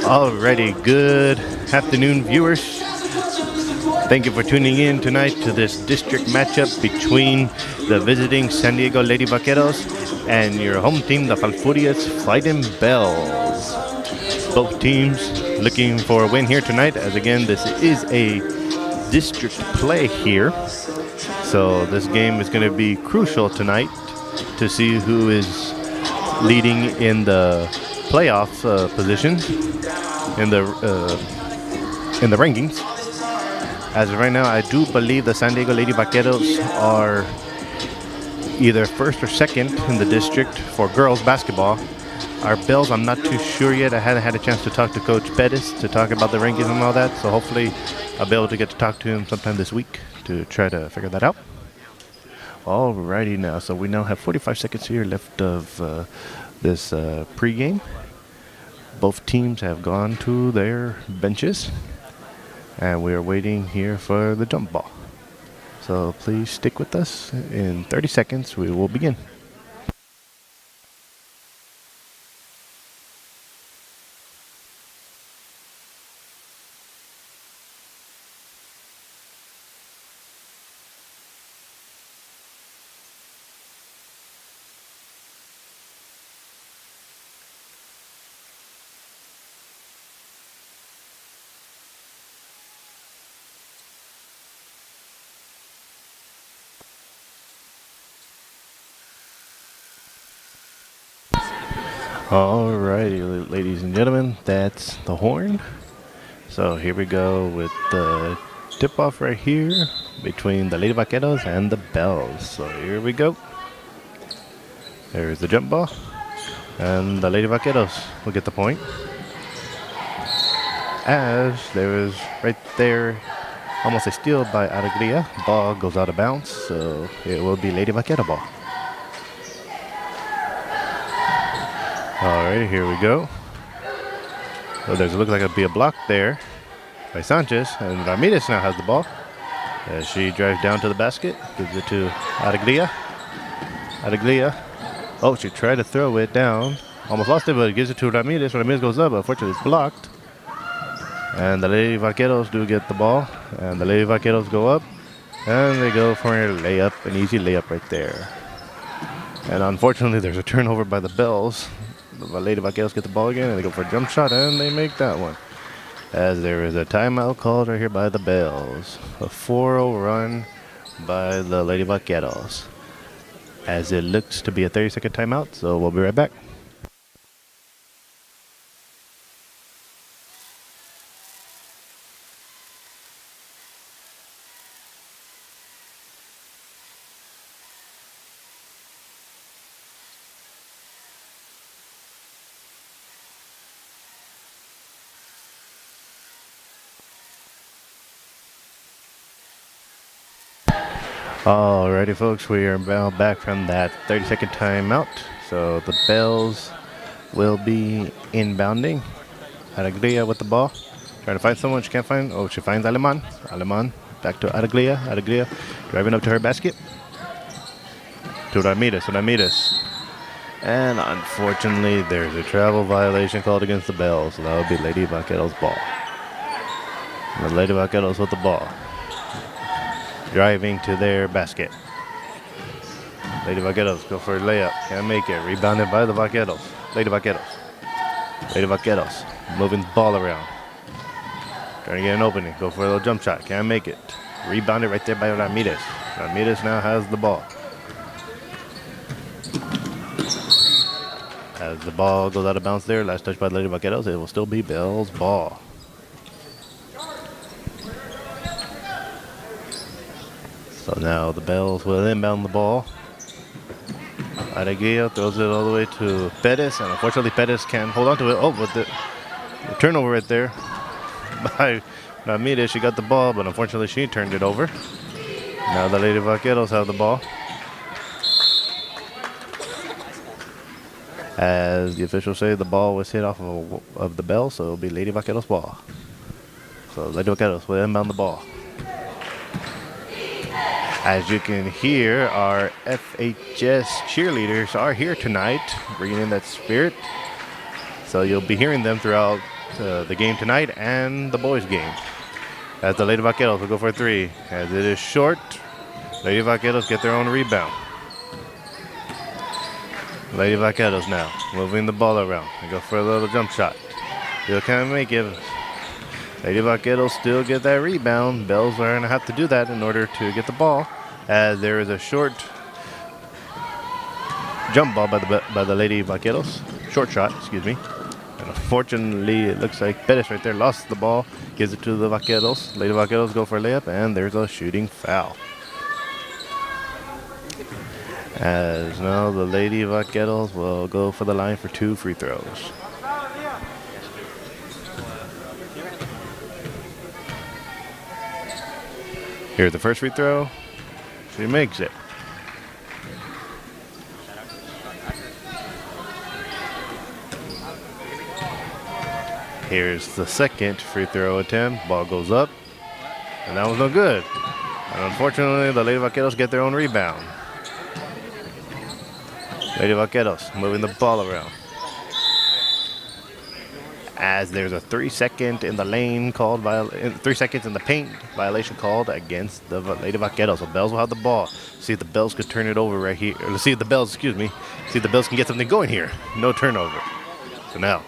Alrighty, good afternoon, viewers. Thank you for tuning in tonight to this district matchup between the visiting San Diego Lady Vaqueros and your home team, the Falfurrias Fighting Bells. Both teams looking for a win here tonight, as again, this is a district play here. So this game is going to be crucial tonight to see who is leading in the playoff position in the rankings. As of right now, I do believe the San Diego Lady Vaqueros are either first or second in the district for girls basketball. Our Bells, I'm not too sure yet. I hadn't had a chance to talk to Coach Pettis to talk about the rankings and all that, so hopefully I'll be able to get to talk to him sometime this week to try to figure that out. Alrighty now, so we now have 45 seconds here left of this pregame. Both teams have gone to their benches, and we are waiting here for the jump ball. So please stick with us. In 30 seconds, we will begin. Alrighty, ladies and gentlemen, that's the horn. So here we go with the tip-off right here between the Lady Vaqueros and the Bells. So here we go. There's the jump ball, and the Lady Vaqueros will get the point. As there is right there almost a steal by Alegria. Ball goes out of bounds, so it will be Lady Vaquero ball. Alright, here we go. So there's look like it'll be a block there by Sanchez, and Ramirez now has the ball. As she drives down to the basket, gives it to Alegria. Alegria. Oh, she tried to throw it down. Almost lost it, but gives it to Ramirez. Ramirez goes up, but unfortunately it's blocked. And the Lady Vaqueros do get the ball. And the Lady Vaqueros go up, and they go for a layup, an easy layup right there. And unfortunately, there's a turnover by the Bells. The Lady Vaqueros get the ball again, and they go for a jump shot, and they make that one. As there is a timeout called right here by the Bells. A 4-0 run by the Lady Vaqueros. As it looks to be a 30-second timeout, so we'll be right back. Alrighty, folks, we are now back from that 30-second timeout. So the Bells will be inbounding. Alegria with the ball. Trying to find someone she can't find. Oh, she finds Aleman. Aleman back to Alegria. Alegria driving up to her basket. To Ramirez. Ramirez. And unfortunately, there's a travel violation called against the Bells. So that would be Lady Vaqueros' ball. And the Lady Vaqueros with the ball. Driving to their basket. Lady Vaqueros go for a layup. Can't make it. Rebounded by the Vaqueros. Lady Vaqueros. Lady Vaqueros moving the ball around. Trying to get an opening. Go for a little jump shot. Can't make it. Rebounded right there by Ramirez. Ramirez now has the ball. As the ball goes out of bounds there, last touch by the Lady Vaqueros, it will still be Bell's ball. So now the Bells will inbound the ball. Alegria throws it all the way to Pettis, and unfortunately Pettis can't hold on to it. Oh, but the turnover right there by Ramirez. She got the ball, but unfortunately she turned it over. Now the Lady Vaqueros have the ball. As the officials say, the ball was hit off of the Bell, so it'll be Lady Vaqueros' ball. So Lady Vaqueros will inbound the ball. As you can hear, our FHS cheerleaders are here tonight, bringing in that spirit. So you'll be hearing them throughout the game tonight and the boys' game. As the Lady Vaqueros will go for 3. As it is short, Lady Vaqueros get their own rebound. Lady Vaqueros now moving the ball around. They go for a little jump shot. Still can't make it. Lady Vaqueros still get that rebound. Bells are going to have to do that in order to get the ball, as there is a short jump ball by the Lady Vaqueros. Short shot, excuse me. And unfortunately, it looks like Perez right there lost the ball. Gives it to the Vaqueros. Lady Vaqueros go for a layup, and there's a shooting foul. As now the Lady Vaqueros will go for the line for 2 free throws. Here's the first free throw. She makes it. Here's the second free throw attempt. Ball goes up, and that was no good. And unfortunately, the Lady Vaqueros get their own rebound. Lady Vaqueros moving the ball around. As there's a 3-second in the lane called, 3 seconds in the paint violation called against the Lady Vaqueros. So Bells will have the ball. See if the Bells could turn it over right here. Or let's see if the Bells, excuse me, see if the Bells can get something going here. No turnover. So now,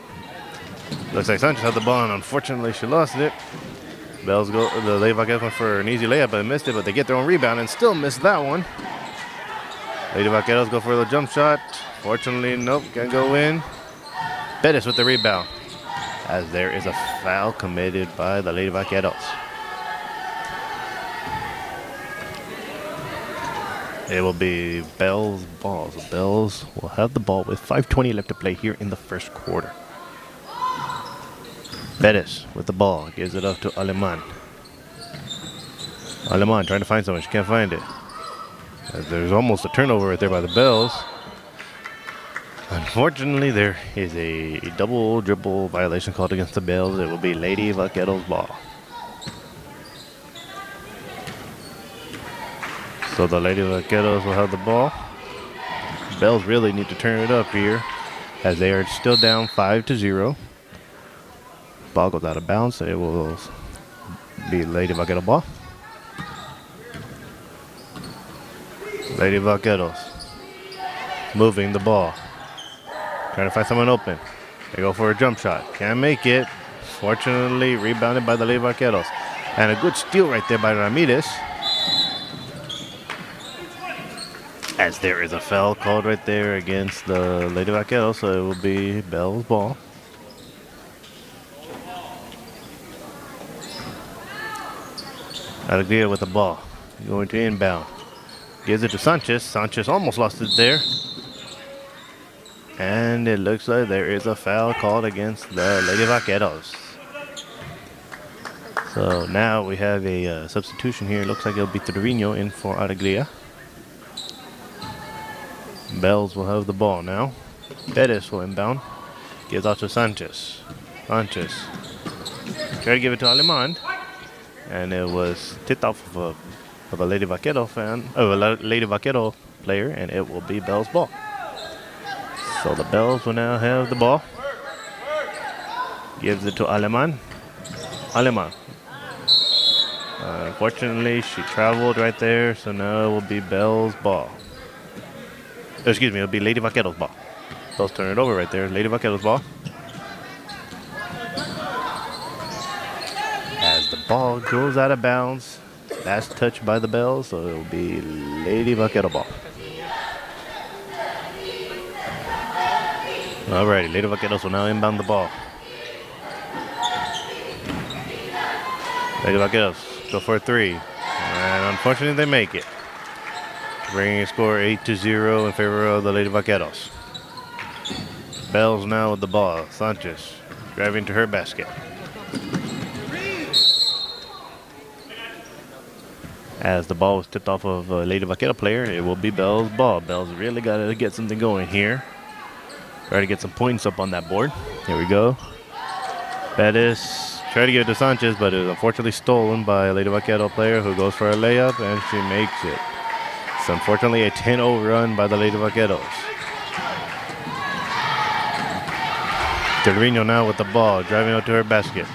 looks like Sanchez had the ball, and unfortunately she lost it. Bells go, the Lady Vaqueros went for an easy layup, but missed it, but they get their own rebound and still missed that one. Lady Vaqueros go for the jump shot. Fortunately, nope, can't go in. Perez with the rebound, as there is a foul committed by the Lady Vaqueros. It will be Bells' ball. So Bells will have the ball with 5:20 left to play here in the first quarter. Perez with the ball, gives it up to Aleman. Aleman trying to find someone, she can't find it. There's almost a turnover right there by the Bells. Unfortunately, there is a double dribble violation called against the Bells. It will be Lady Vaqueros' ball. So the Lady Vaqueros will have the ball. Bells really need to turn it up here, as they are still down 5-0. Ball goes out of bounds. It will be Lady Vaqueros' ball. Lady Vaqueros moving the ball, trying to find someone open. They go for a jump shot. Can't make it. Fortunately, rebounded by the Lady Vaqueros. And a good steal right there by Ramirez. As there is a foul called right there against the Lady Vaqueros, so it will be Bell's ball. Alegria with the ball, going to inbound. Gives it to Sanchez. Sanchez almost lost it there. And it looks like there is a foul called against the Lady Vaqueros. So now we have a substitution here. Looks like it'll be Trevino in for Alegria. Bells will have the ball now. Perez will inbound. Gives out to Sanchez. Sanchez try to give it to Aleman. And it was tipped off of a Lady Vaquero fan, a Lady Vaquero player, and it will be Bell's ball. So the Bells will now have the ball. Gives it to Aleman. Aleman. Unfortunately, she traveled right there, so now it will be Bell's ball. Oh, excuse me, it'll be Lady Vaquero's ball. Bells turn it over right there. Lady Vaquero's ball. As the ball goes out of bounds, last touch by the Bells, so it will be Lady Vaquero ball. Alrighty, Lady Vaqueros will now inbound the ball. Lady Vaqueros go for a 3. And unfortunately, they make it, bringing a score 8-0 in favor of the Lady Vaqueros. Bells now with the ball. Sanchez driving to her basket. As the ball was tipped off of a Lady Vaquero player, it will be Bell's ball. Bell's really got to get something going here. Try to get some points up on that board. Here we go. Bettis tried to give it to Sanchez, but it was unfortunately stolen by a Lady Vaquero player who goes for a layup, and she makes it. It's unfortunately a 10-0 run by the Lady Vaqueros. Trevino now with the ball, driving out to her basket.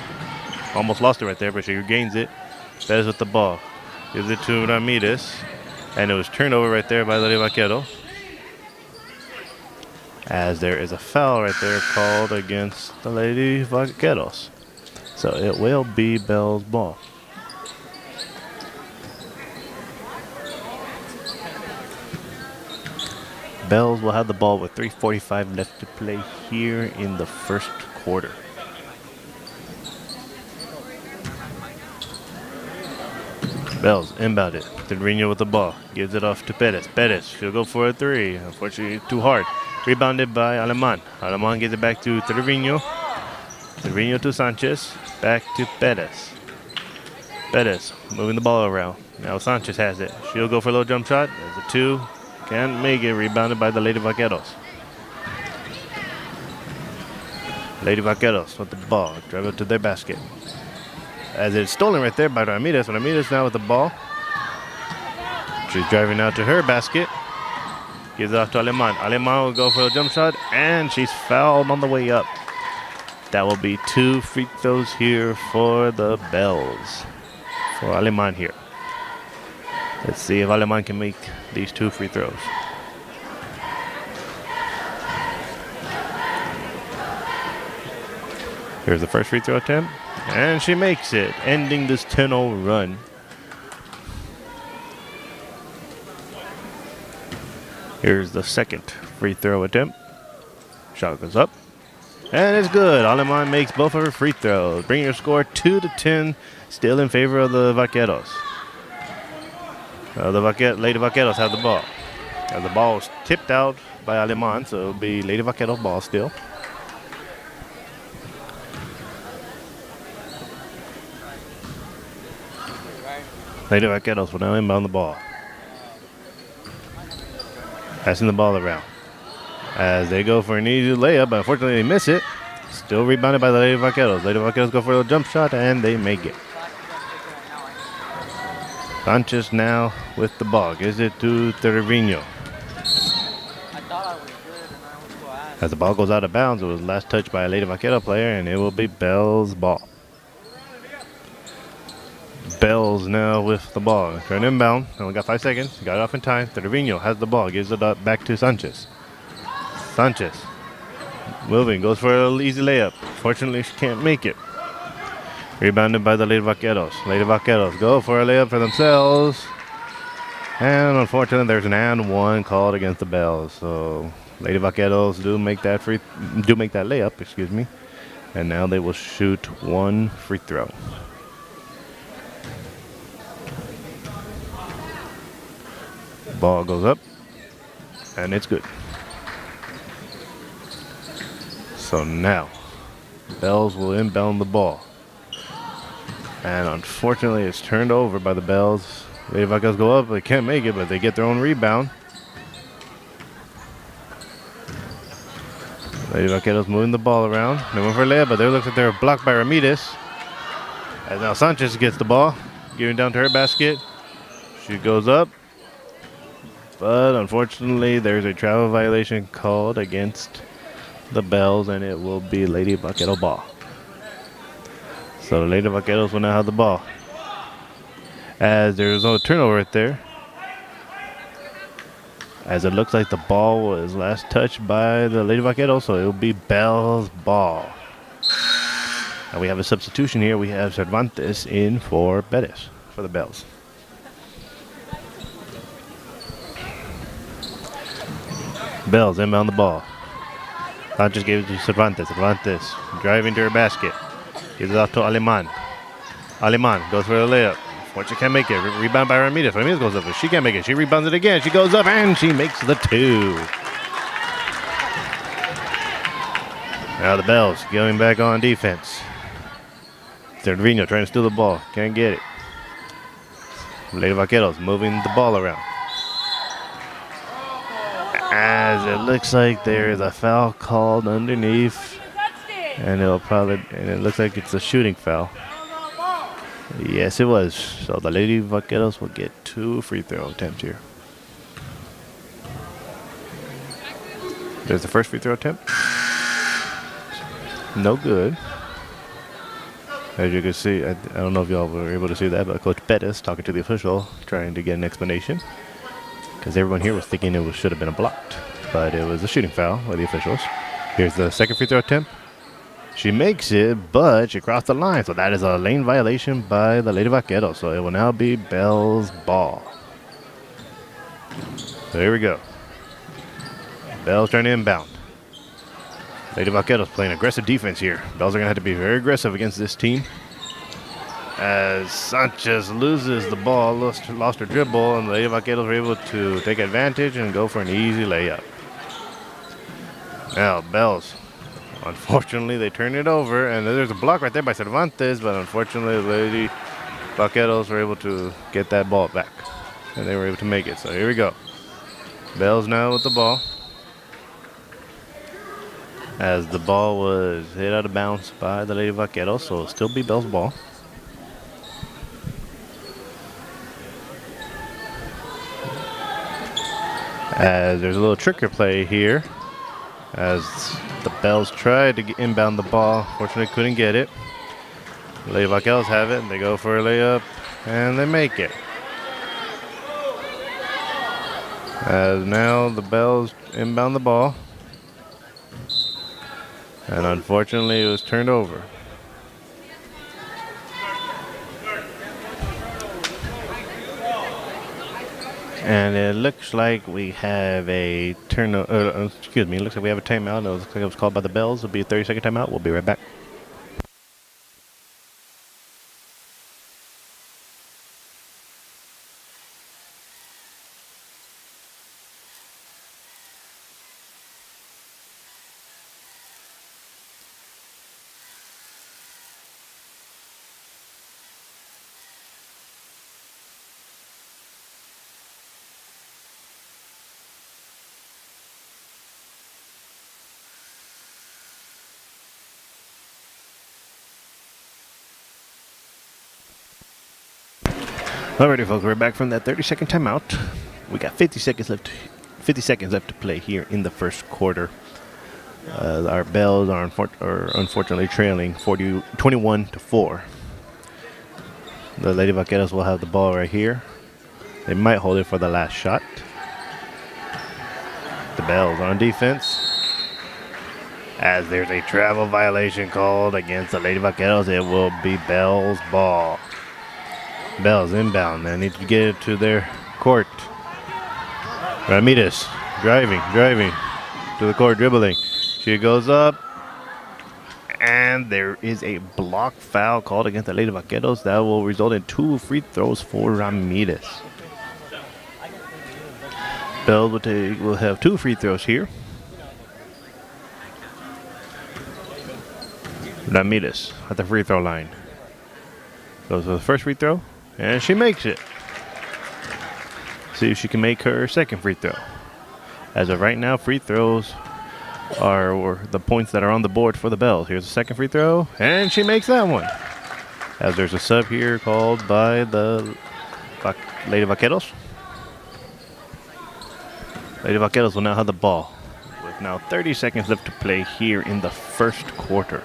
Almost lost it right there, but she regains it. Bettis with the ball. Gives it to Ramirez. And it was turned over right there by Lady Vaqueros. As there is a foul right there called against the Lady Vaqueros. So it will be Bell's ball. Bells will have the ball with 3:45 left to play here in the first quarter. Bells inbound it. Trevino with the ball. Gives it off to Perez. Perez, she'll go for a three. Unfortunately, too hard. Rebounded by Aleman. Aleman gives it back to Trevino. Trevino to Sanchez. Back to Perez. Perez moving the ball around. Now Sanchez has it. She'll go for a little jump shot. There's a two. Can't make it. Rebounded by the Lady Vaqueros. Lady Vaqueros with the ball. Drive it to their basket. As it's stolen right there by Ramirez. Ramirez now with the ball. She's driving out to her basket. Gives it off to Aleman. Aleman will go for a jump shot, and she's fouled on the way up. That will be 2 free throws here for the Bells. For Aleman here. Let's see if Aleman can make these 2 free throws. Here's the first free throw attempt. And she makes it, ending this 10-0 run. Here's the second free throw attempt. Shot goes up. And it's good. Aleman makes both of her free throws, bringing her score 2-10, still in favor of the Vaqueros. Lady Vaqueros have the ball. The ball was tipped out by Aleman, so it'll be Lady Vaqueros ball still. Lady Vaqueros will now inbound the ball. Passing the ball around. As they go for an easy layup, but unfortunately they miss it. Still rebounded by the Lady Vaqueros. Lady Vaqueros go for a jump shot, and they make it. Sanchez now with the ball. Gives it to Trevino. As the ball goes out of bounds, it was last touched by a Lady Vaquero player, and it will be Bell's ball. Bells now with the ball. Turn inbound. Only got 5 seconds. Got it off in time. Trevino has the ball. Gives it up back to Sanchez. Sanchez moving. Goes for an easy layup. Fortunately, she can't make it. Rebounded by the Lady Vaqueros. Lady Vaqueros go for a layup for themselves. And unfortunately, there's an and one called against the Bells. So Lady Vaqueros do make that layup, excuse me. And now they will shoot 1 free throw. Ball goes up, and it's good. So now, Bells will inbound the ball. And unfortunately, it's turned over by the Bells. Lady Vaqueros go up, they can't make it, but they get their own rebound. Lady Vaqueros moving the ball around. They went for a layup, but they look like they're blocked by Ramirez. As now Sanchez gets the ball, giving down to her basket. She goes up. But unfortunately, there's a travel violation called against the Bells, and it will be Lady Vaquero ball. So Lady Vaqueros will now have the ball. As there's no turnover right there. As it looks like the ball was last touched by the Lady Vaqueros, so it will be Bell's ball. And we have a substitution here. We have Cervantes in for Bettis for the Bells. Bells inbound the ball. Sanchez gave it to Cervantes. Cervantes driving to her basket. Gives it off to Aleman. Aleman goes for a layup. Fortune can't make it. Rebound by Ramirez. Ramirez goes up. She can't make it. She rebounds it again. She goes up and she makes the 2. Now the Bells going back on defense. Trevino trying to steal the ball. Can't get it. Lady Vaqueros moving the ball around. As it looks like there is a foul called underneath, and it looks like it's a shooting foul. Yes, it was. So the Lady Vaqueros will get 2 free throw attempts here. There's the first free throw attempt. No good. As you can see, I don't know if y'all were able to see that, but Coach Bettis talking to the official, trying to get an explanation. Because everyone here was thinking it should have been a blocked, but it was a shooting foul by the officials. Here's the second free throw attempt. She makes it, but she crossed the line, so that is a lane violation by the Lady Vaqueros. So it will now be Bell's ball. So here we go. Bell's trying to inbound. Lady Vaqueros playing aggressive defense here. Bells are going to have to be very aggressive against this team. As Sanchez loses the ball, lost her dribble, and the Lady Vaqueros were able to take advantage and go for an easy layup. Now, Bells, unfortunately, they turn it over, and there's a block right there by Cervantes, but unfortunately, the Lady Vaqueros were able to get that ball back, and they were able to make it. So here we go. Bells now with the ball. As the ball was hit out of bounds by the Lady Vaqueros, so it'll still be Bell's ball. As there's a little trickery play here, as the Bells tried to inbound the ball, fortunately couldn't get it. The Lady Vaqueros have it, and they go for a layup, and they make it. As now the Bells inbound the ball. And unfortunately, it was turned over. And it looks like we have a excuse me, it looks like we have a timeout. It looks like it was called by the Bells. It'll be a 30-second timeout. We'll be right back. Alrighty, folks, we're back from that 30-second timeout. We got 50 seconds left. 50 seconds left to play here in the first quarter. Our Bells are unfortunately trailing 21-4. The Lady Vaqueros will have the ball right here. They might hold it for the last shot. The Bells on defense. As there's a travel violation called against the Lady Vaqueros, it will be Bell's ball. Bells inbound. They need to get it to their court. Ramirez driving to the court, dribbling. She goes up, and there is a block foul called against the Lady Vaqueros. That will result in 2 free throws for Ramirez. Bells will have 2 free throws here. Ramirez at the free throw line. Goes for the first free throw, and she makes it. See if she can make her second free throw. As of right now, free throws are the points that are on the board for the Bells. Here's the second free throw, and she makes that one. As there's a sub here called by the Lady Vaqueros. Lady Vaqueros will now have the ball, with now 30 seconds left to play here in the first quarter.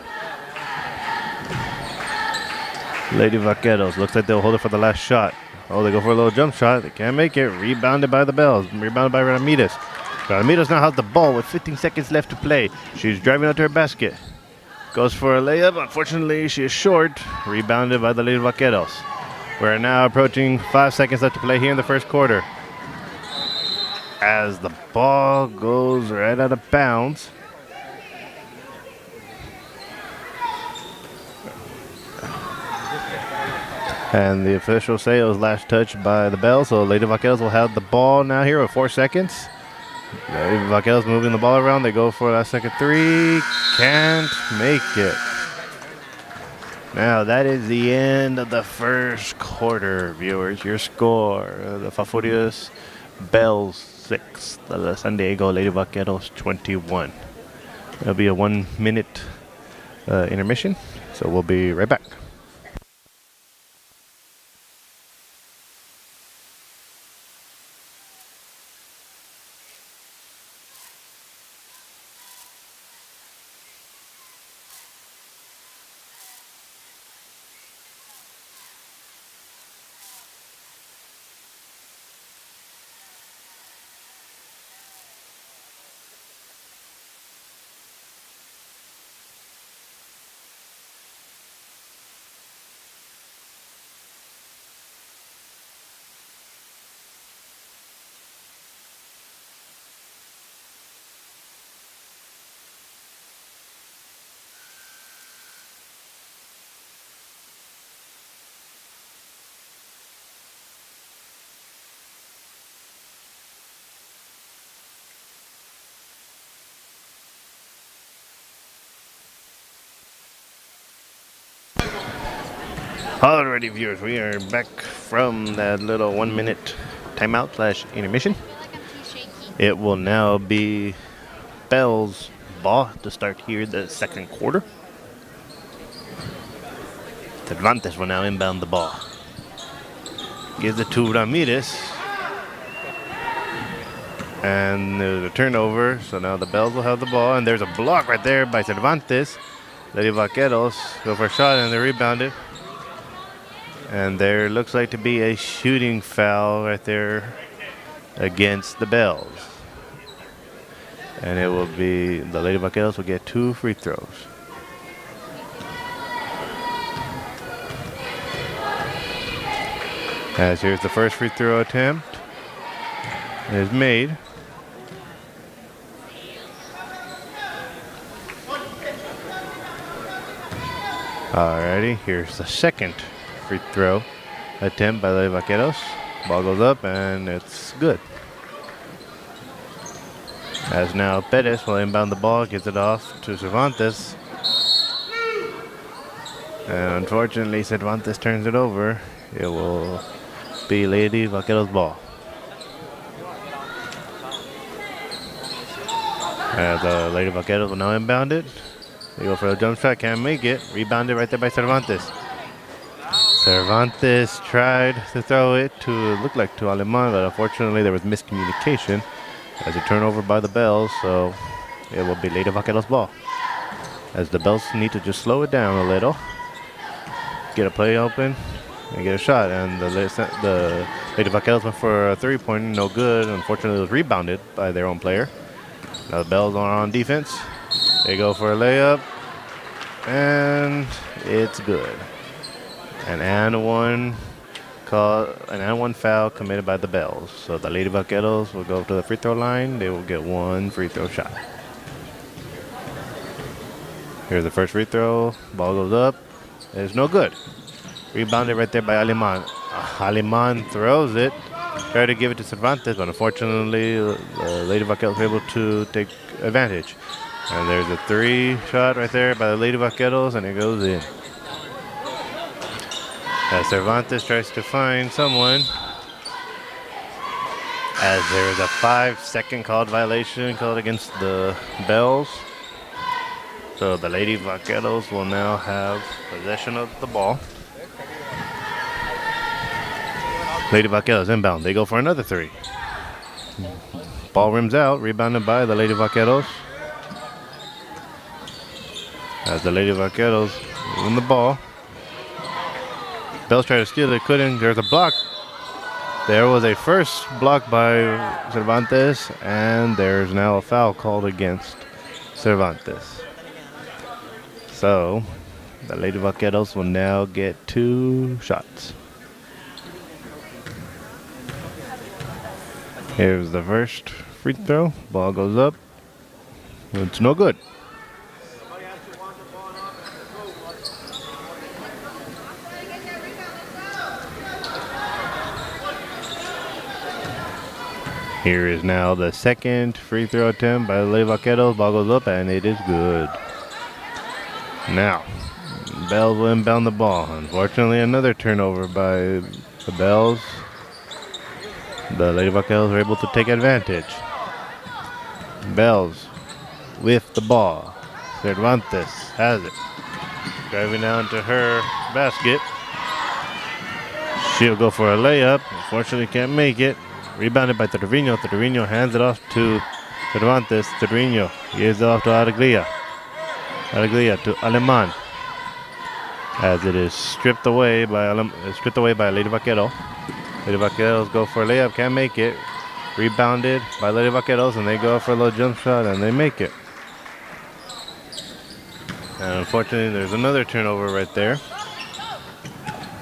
Lady Vaqueros, looks like they'll hold it for the last shot. Oh, they go for a little jump shot. They can't make it. Rebounded by the Bells. Rebounded by Ramirez. Ramirez now has the ball with 15 seconds left to play. She's driving out to her basket. Goes for a layup. Unfortunately, she is short. Rebounded by the Lady Vaqueros. We're now approaching 5 seconds left to play here in the first quarter. As the ball goes right out of bounds. And the officials say it was last touched by the Bells, so Lady Vaqueros will have the ball now here with 4 seconds. Lady Vaqueros moving the ball around. They go for that second three. Can't make it. Now that is the end of the first quarter, viewers. Your score, the Falfurrias Bells 6, the San Diego Lady Vaqueros 21. It'll be a 1-minute intermission, so we'll be right back. Alrighty, viewers, we are back from that little 1 minute timeout / intermission. It will now be Bell's ball to start here the second quarter. Cervantes will now inbound the ball. Gives it to Ramirez. And there's a turnover, so now the Bells will have the ball. And there's a block right there by Cervantes. Lady Vaqueros go for a shot and they rebound it. And there looks like to be a shooting foul right there against the Bells. And it will be, the Lady Vaqueros will get 2 free throws. As here's the first free throw attempt. It is made. Alrighty, here's the second free throw attempt by the Vaqueros. Ball goes up and it's good. As now Perez will inbound the ball, gets it off to Cervantes. And unfortunately Cervantes turns it over. It will be Lady Vaqueros' ball. As the Lady Vaqueros will now inbound it. They go for a jump shot, can't make it. Rebounded right there by Cervantes. Cervantes tried to throw it to, look like to Aleman, but unfortunately there was miscommunication as a turnover by the Bells, so it will be Lady Vaqueros' ball. As the Bells need to just slow it down a little, get a play open, and get a shot. And the Lady Vaqueros went for a three-pointer, no good. Unfortunately, it was rebounded by their own player. Now the Bells are on defense. They go for a layup, and it's good. An and one foul committed by the Bells. So the Lady Vaqueros will go to the free throw line. They will get 1 free throw shot. Here's the first free throw. Ball goes up. It's no good. Rebounded right there by Aleman. Aleman throws it. Tried to give it to Cervantes, but unfortunately, Lady Vaqueros were able to take advantage. And there's a 3 shot right there by the Lady Vaqueros, and it goes in. As Cervantes tries to find someone, as there is a 5-second called violation called against the Bells. So the Lady Vaqueros will now have possession of the ball. Lady Vaqueros inbound. They go for another 3. Ball rims out, rebounded by the Lady Vaqueros. As the Lady Vaqueros win the ball. Bells try to steal it, couldn't. There's a block. There was a first block by Cervantes, and there's now a foul called against Cervantes. So the Lady Vaqueros will now get 2 shots. Here's the first free throw. Ball goes up. It's no good. Here is now the second free throw attempt by the Lady Vaqueros. Ball goes up and it is good. Now, Bells will inbound the ball. Unfortunately, another turnover by the Bells. The Lady Vaqueros were able to take advantage. Bells with the ball. Cervantes has it. Driving down to her basket. She'll go for a layup. Unfortunately, can't make it. Rebounded by Trevino. Trevino hands it off to Cervantes. Trevino gives it off to Araglia. Araglia to Aleman. As it is stripped away by Lady Vaquero. Lady Vaqueros go for a layup, can't make it. Rebounded by Lady Vaqueros, and they go for a little jump shot, and they make it. And unfortunately, there's another turnover right there.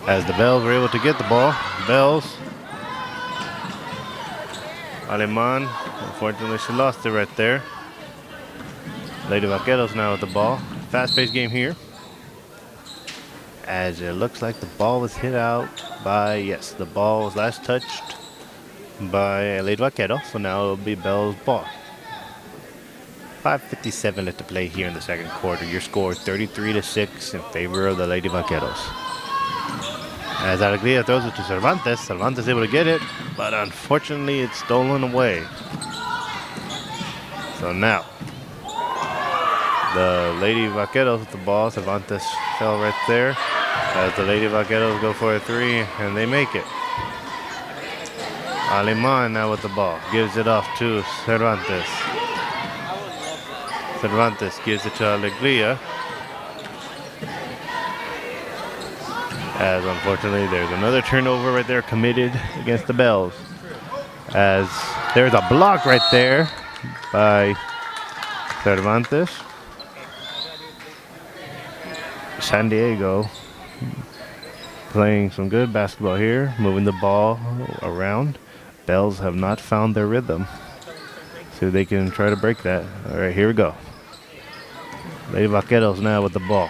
As the Bells were able to get the ball. Bells. Aleman, unfortunately, she lost it right there. Lady Vaqueros now with the ball. Fast-paced game here. As it looks like the ball was hit out by, yes, the ball was last touched by Lady Vaquero, so now it'll be Bell's ball. 5:57 left to play here in the second quarter. Your score 33-6 in favor of the Lady Vaqueros. As Alegría throws it to Cervantes. Cervantes able to get it, but unfortunately it's stolen away. So now, the Lady Vaqueros with the ball. Cervantes fell right there. As the Lady Vaqueros go for a three, and they make it. Aleman now with the ball. Gives it off to Cervantes. Cervantes gives it to Alegría. As unfortunately there's another turnover right there committed against the Bells. As there's a block right there by Cervantes. San Diego playing some good basketball here, moving the ball around. Bells have not found their rhythm. See if they can try to break that. All right, here we go. Lady Vaqueros now with the ball.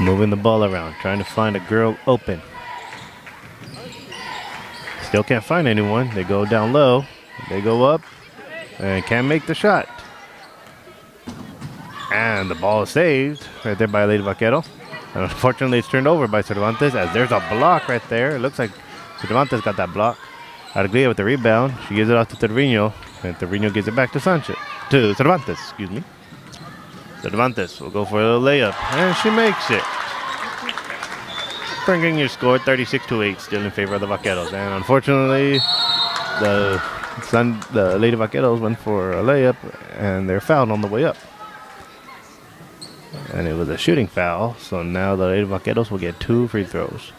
Moving the ball around, trying to find a girl open. Still can't find anyone. They go down low. They go up and can't make the shot. And the ball is saved right there by Lady Vaquero. And unfortunately, it's turned over by Cervantes as there's a block right there. It looks like Cervantes got that block. Alegría with the rebound. She gives it off to Trevino. And Trevino gives it back to Cervantes, excuse me. Cervantes will go for a little layup, and she makes it. Bringing your score 36-8, still in favor of the Vaqueros. And unfortunately, the Lady Vaqueros went for a layup, and they're fouled on the way up. And it was a shooting foul, so now the Lady Vaqueros will get 2 free throws.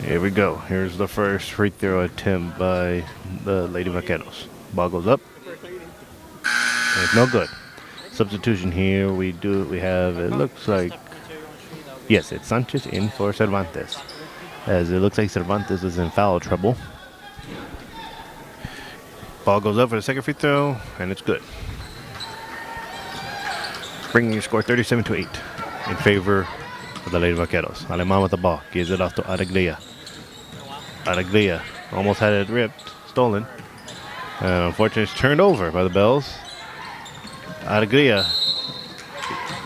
Here we go. Here's the first free throw attempt by the Lady Vaqueros. Ball goes up. And it's no good. Substitution here. We have, it looks like, yes, it's Sanchez in for Cervantes. As it looks like Cervantes is in foul trouble. Ball goes up for the second free throw, and it's good. Bringing your score 37-8 in favor of the Lady Vaqueros. Aleman with the ball. Gives it off to Alegría. Alegría almost had it ripped, stolen. And unfortunately, it's turned over by the Bells. Alegría,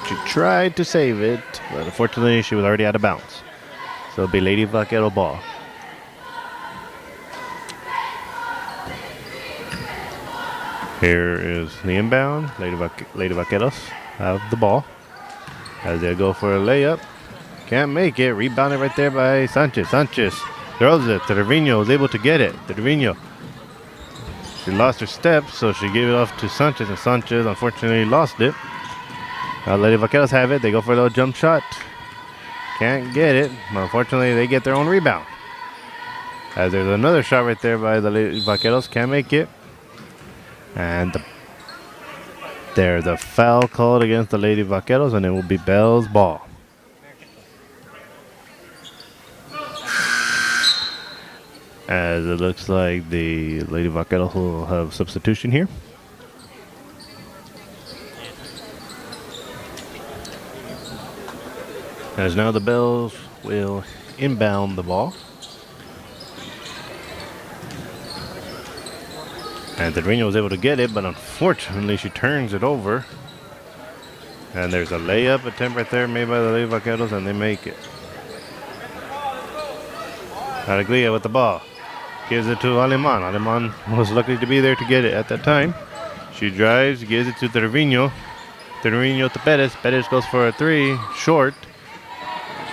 she tried to save it, but unfortunately, she was already out of bounds. So it'll be Lady Vaquero ball. Here is the inbound. Lady Vaqueros have the ball. As they go for a layup. Can't make it. Rebounded right there by Sanchez. Sanchez throws it. Trevino is able to get it. Trevino. She lost her step, so she gave it off to Sanchez, and Sanchez unfortunately lost it. Lady Vaqueros have it. They go for a little jump shot. Can't get it. But unfortunately, they get their own rebound. As there's another shot right there by the Lady Vaqueros. Can't make it. And there's a foul called against the Lady Vaqueros, and it will be Bell's ball. As it looks like the Lady Vaqueros will have substitution here. As now the Bells will inbound the ball. And Trevino was able to get it, but unfortunately she turns it over. And there's a layup attempt right there made by the Lady Vaqueros, and they make it. Alegría with the ball. Gives it to Aleman. Aleman was lucky to be there to get it at that time. She drives, gives it to Trevino. Trevino to Perez. Perez goes for a three, short.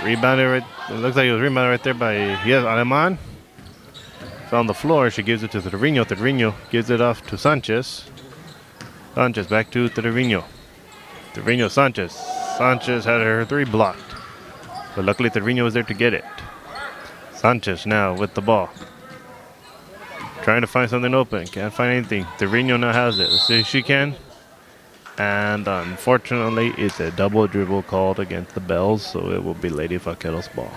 Rebounded right, it looks like it was rebounded right there by, yes, Aleman. Fell on the floor. She gives it to Trevino. Trevino gives it off to Sanchez. Sanchez back to Trevino. Trevino, Sanchez. Sanchez had her three blocked. But luckily Trevino was there to get it. Sanchez now with the ball. Trying to find something open. Can't find anything. Trevino now has it. Let's see if she can. And unfortunately, it's a double dribble called against the Bells, so it will be Lady Vaqueros' ball.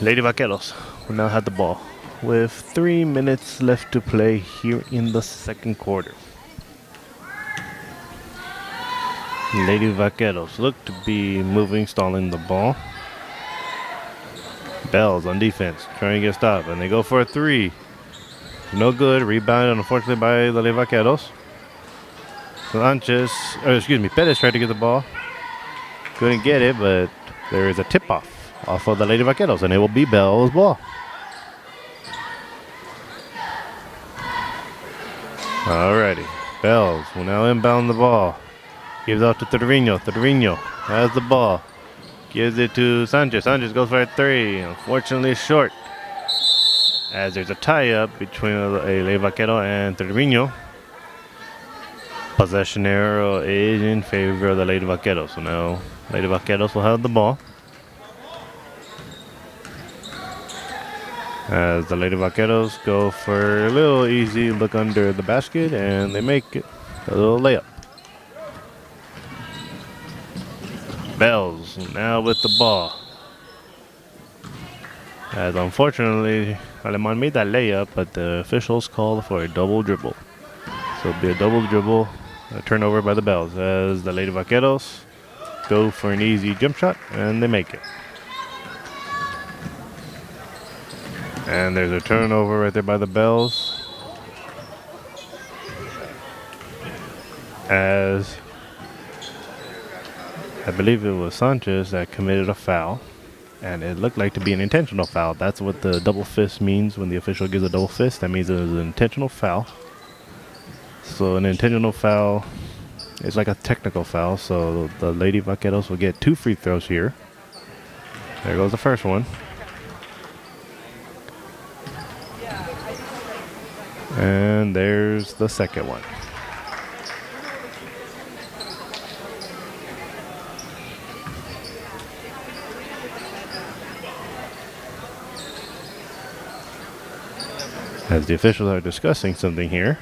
Lady Vaqueros will now have the ball with 3 minutes left to play here in the second quarter. Lady Vaqueros look to be moving, stalling the ball. Bells on defense, trying to get stopped, and they go for a three. No good. Rebounded, unfortunately, by the Lady Vaqueros. Perez tried to get the ball. Couldn't get it, but there is a tip-off off of the Lady Vaqueros, and it will be Bell's ball. Alrighty. Bells will now inbound the ball. Gives out to Trevino. Trevino has the ball. Gives it to Sanchez. Sanchez goes for a three. Unfortunately short. As there's a tie-up between a Lady Vaquero and Trevino. Possession arrow is in favor of the Lady Vaqueros. So now Lady Vaqueros will have the ball. As the Lady Vaqueros go for a little easy look under the basket, and they make it a little layup. Bells now with the ball. As unfortunately, Aleman made that layup, but the officials called for a double dribble. So it'll be a double dribble, a turnover by the Bells, as the Lady Vaqueros go for an easy jump shot, and they make it. And there's a turnover right there by the Bells. As I believe it was Sanchez that committed a foul. And it looked like to be an intentional foul. That's what the double fist means when the official gives a double fist. That means it was an intentional foul. So an intentional foul is like a technical foul. So the Lady Vaqueros will get 2 free throws here. There goes the first one. And there's the second one. As the officials are discussing something here.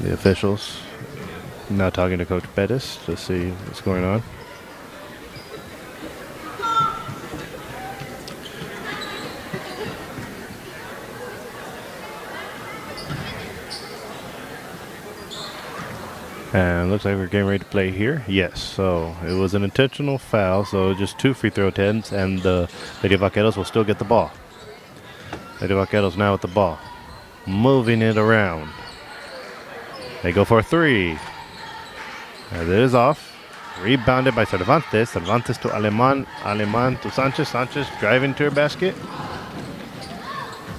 The officials now talking to Coach Bettis to see what's going on. And looks like we're getting ready to play here. Yes, so it was an intentional foul, so just 2 free throw attempts, and the Lady Vaqueros will still get the ball. Lady Vaqueros now with the ball. Moving it around. They go for a 3. As it is off. Rebounded by Cervantes. Cervantes to Aleman. Aleman to Sanchez. Sanchez driving to her basket.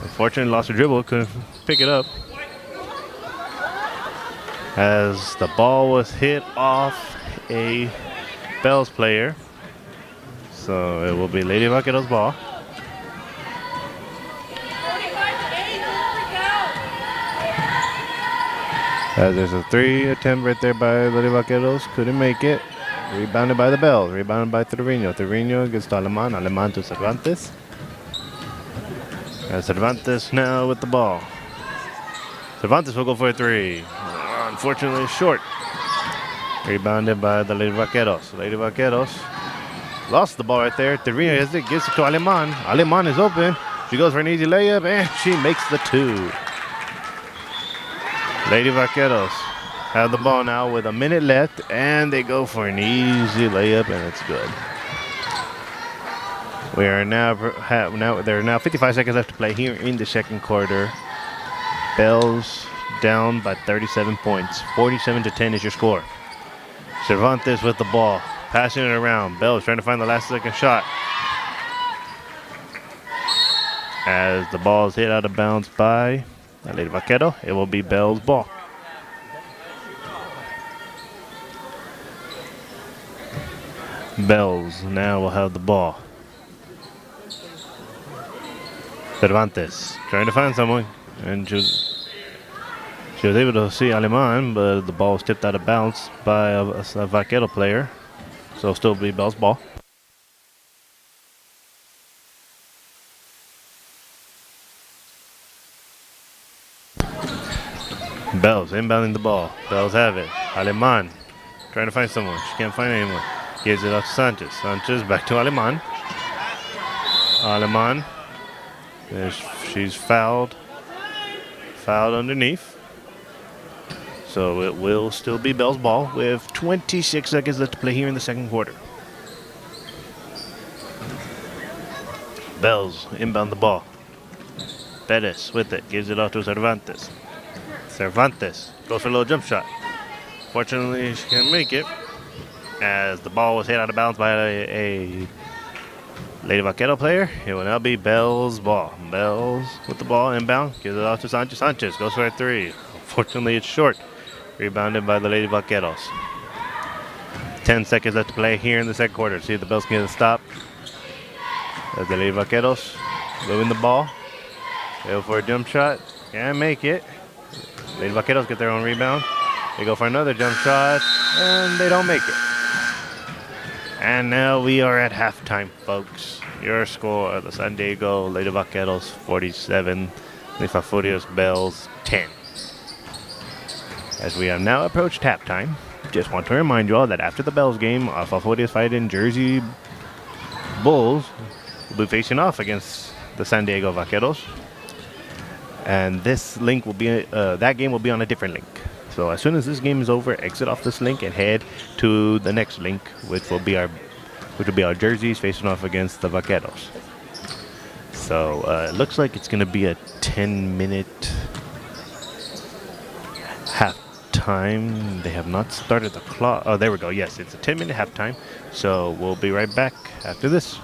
Unfortunately lost her dribble. Couldn't pick it up. As the ball was hit off a Bells player. So it will be Lady Vaqueros' ball. As there's a 3 attempt right there by Lady Vaqueros. Couldn't make it. Rebounded by the Bells. Rebounded by Trevino. Trevino gets to Aleman. Aleman to Cervantes. And Cervantes now with the ball. Cervantes will go for a 3. Unfortunately short. Rebounded by the Lady Vaqueros. Lady Vaqueros lost the ball right there. Trevino has it. Gives it to Aleman. Aleman is open. She goes for an easy layup, and she makes the 2. Lady Vaqueros have the ball now with a minute left, and they go for an easy layup, and it's good. We are there are now 55 seconds left to play here in the second quarter. Bells down by 37 points. 47-10 is your score. Cervantes with the ball, passing it around. Bells trying to find the last second shot. As the ball is hit out of bounds by Lady Vaquero, it will be Bell's ball. Bells now will have the ball. Cervantes trying to find someone, and she was able to see Aleman, but the ball was tipped out of bounds by a Vaquero player, so it'll still be Bell's ball. Bells inbounding the ball. Bells have it. Aleman trying to find someone. She can't find anyone. Gives it off to Sanchez. Sanchez back to Aleman. Aleman. She's fouled. Fouled underneath. So it will still be Bell's ball with 26 seconds left to play here in the second quarter. Bells inbound the ball. Perez with it, gives it off to Cervantes. Cervantes goes for a little jump shot. Fortunately, she can't make it as the ball was hit out of bounds by a Lady Vaquero player. It will now be Bell's ball. Bells with the ball inbound, gives it off to Sanchez. Sanchez goes for a three. Unfortunately, it's short. Rebounded by the Lady Vaqueros. 10 seconds left to play here in the second quarter. See if the Bells can get a stop. As the Lady Vaqueros moving the ball. They go for a jump shot. Can't make it. Lady Vaqueros get their own rebound. They go for another jump shot, and they don't make it. And now we are at halftime, folks. Your score, the San Diego Lady Vaqueros 47, the Falfurrias Bells 10. As we have now approached halftime, just want to remind you all that after the Bells game, our Falfurrias fighting Jersey Bulls will be facing off against the San Diego Vaqueros. And this link will be, that game will be on a different link. So as soon as this game is over, exit off this link and head to the next link, which will be our jerseys facing off against the Vaqueros. So it looks like it's going to be a 10-minute halftime. They have not started the clock. Oh, there we go. Yes, it's a 10-minute halftime. So we'll be right back after this.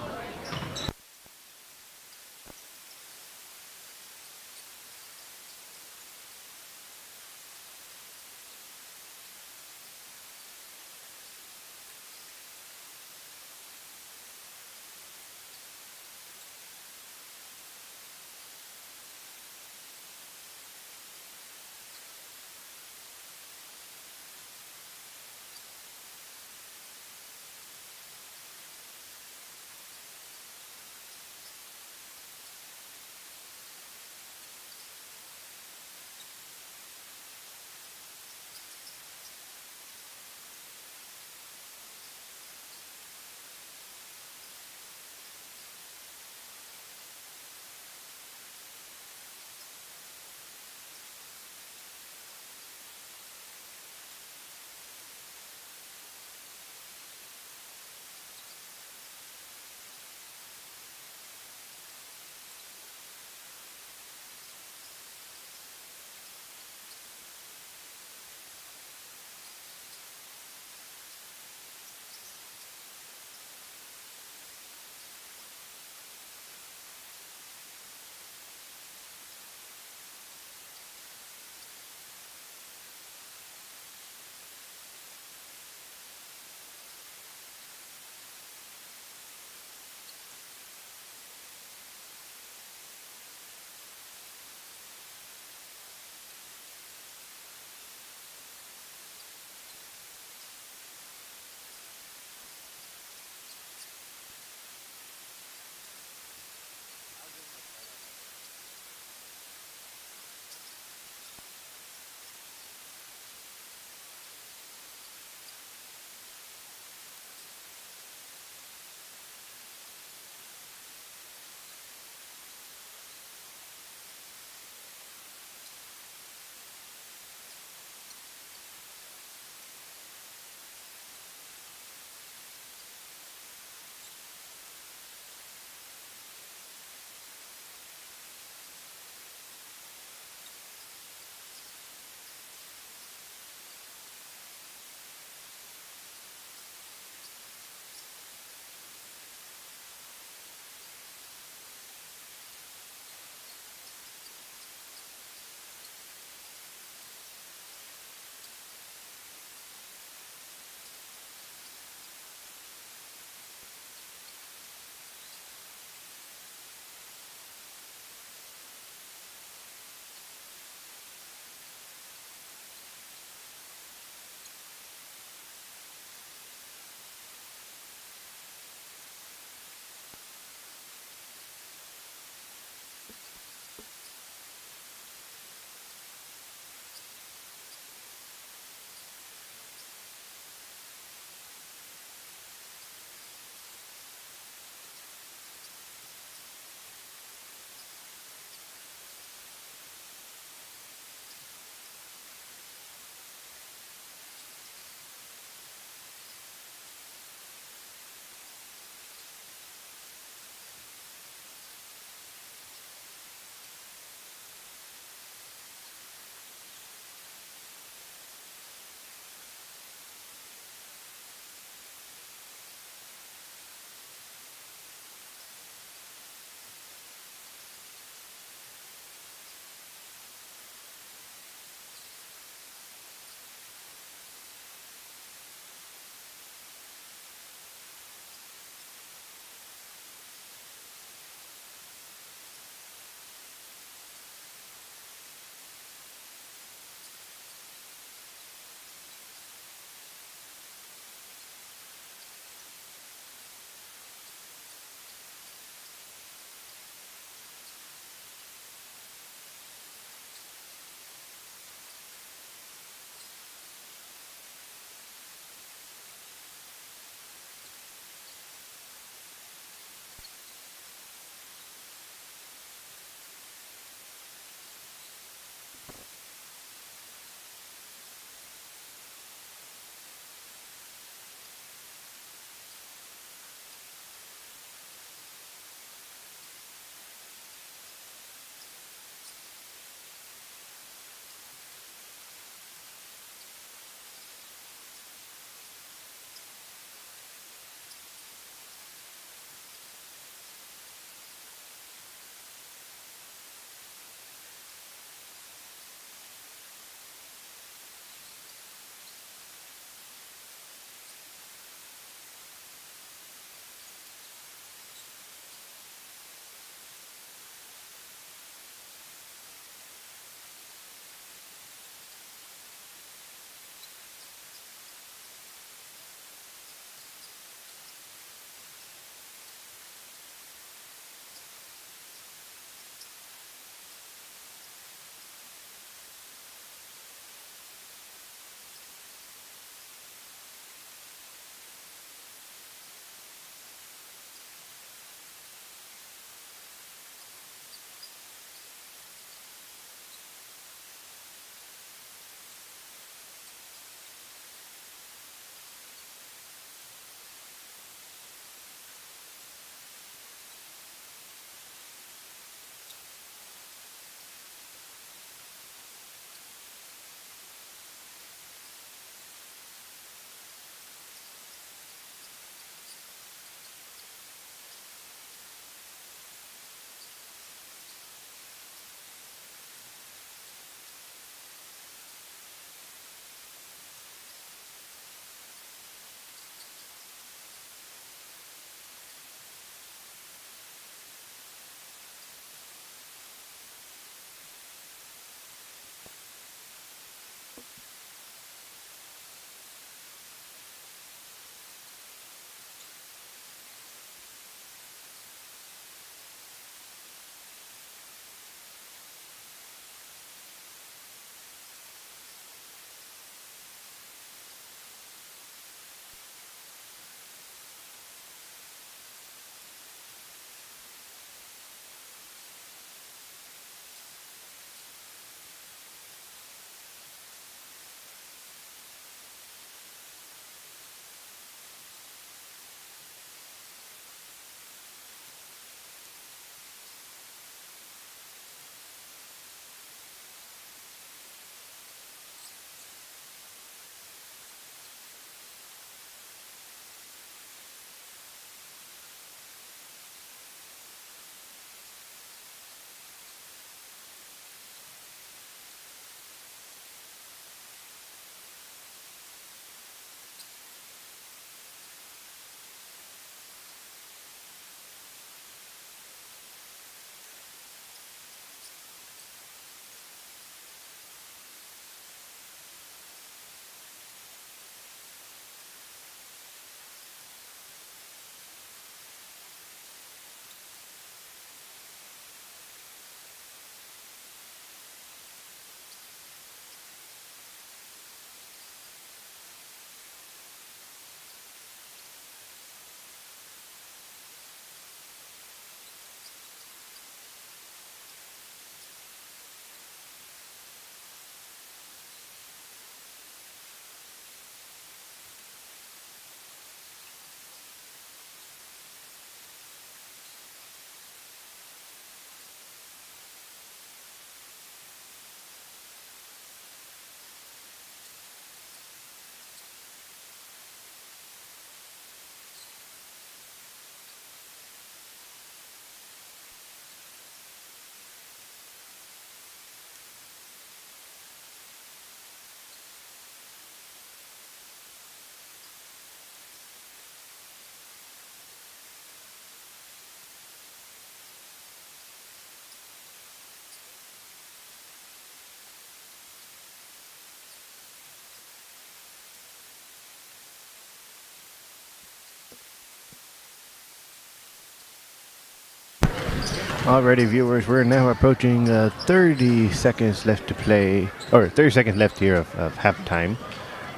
Alrighty, viewers, we're now approaching 30 seconds left to play, or 30 seconds left here of halftime,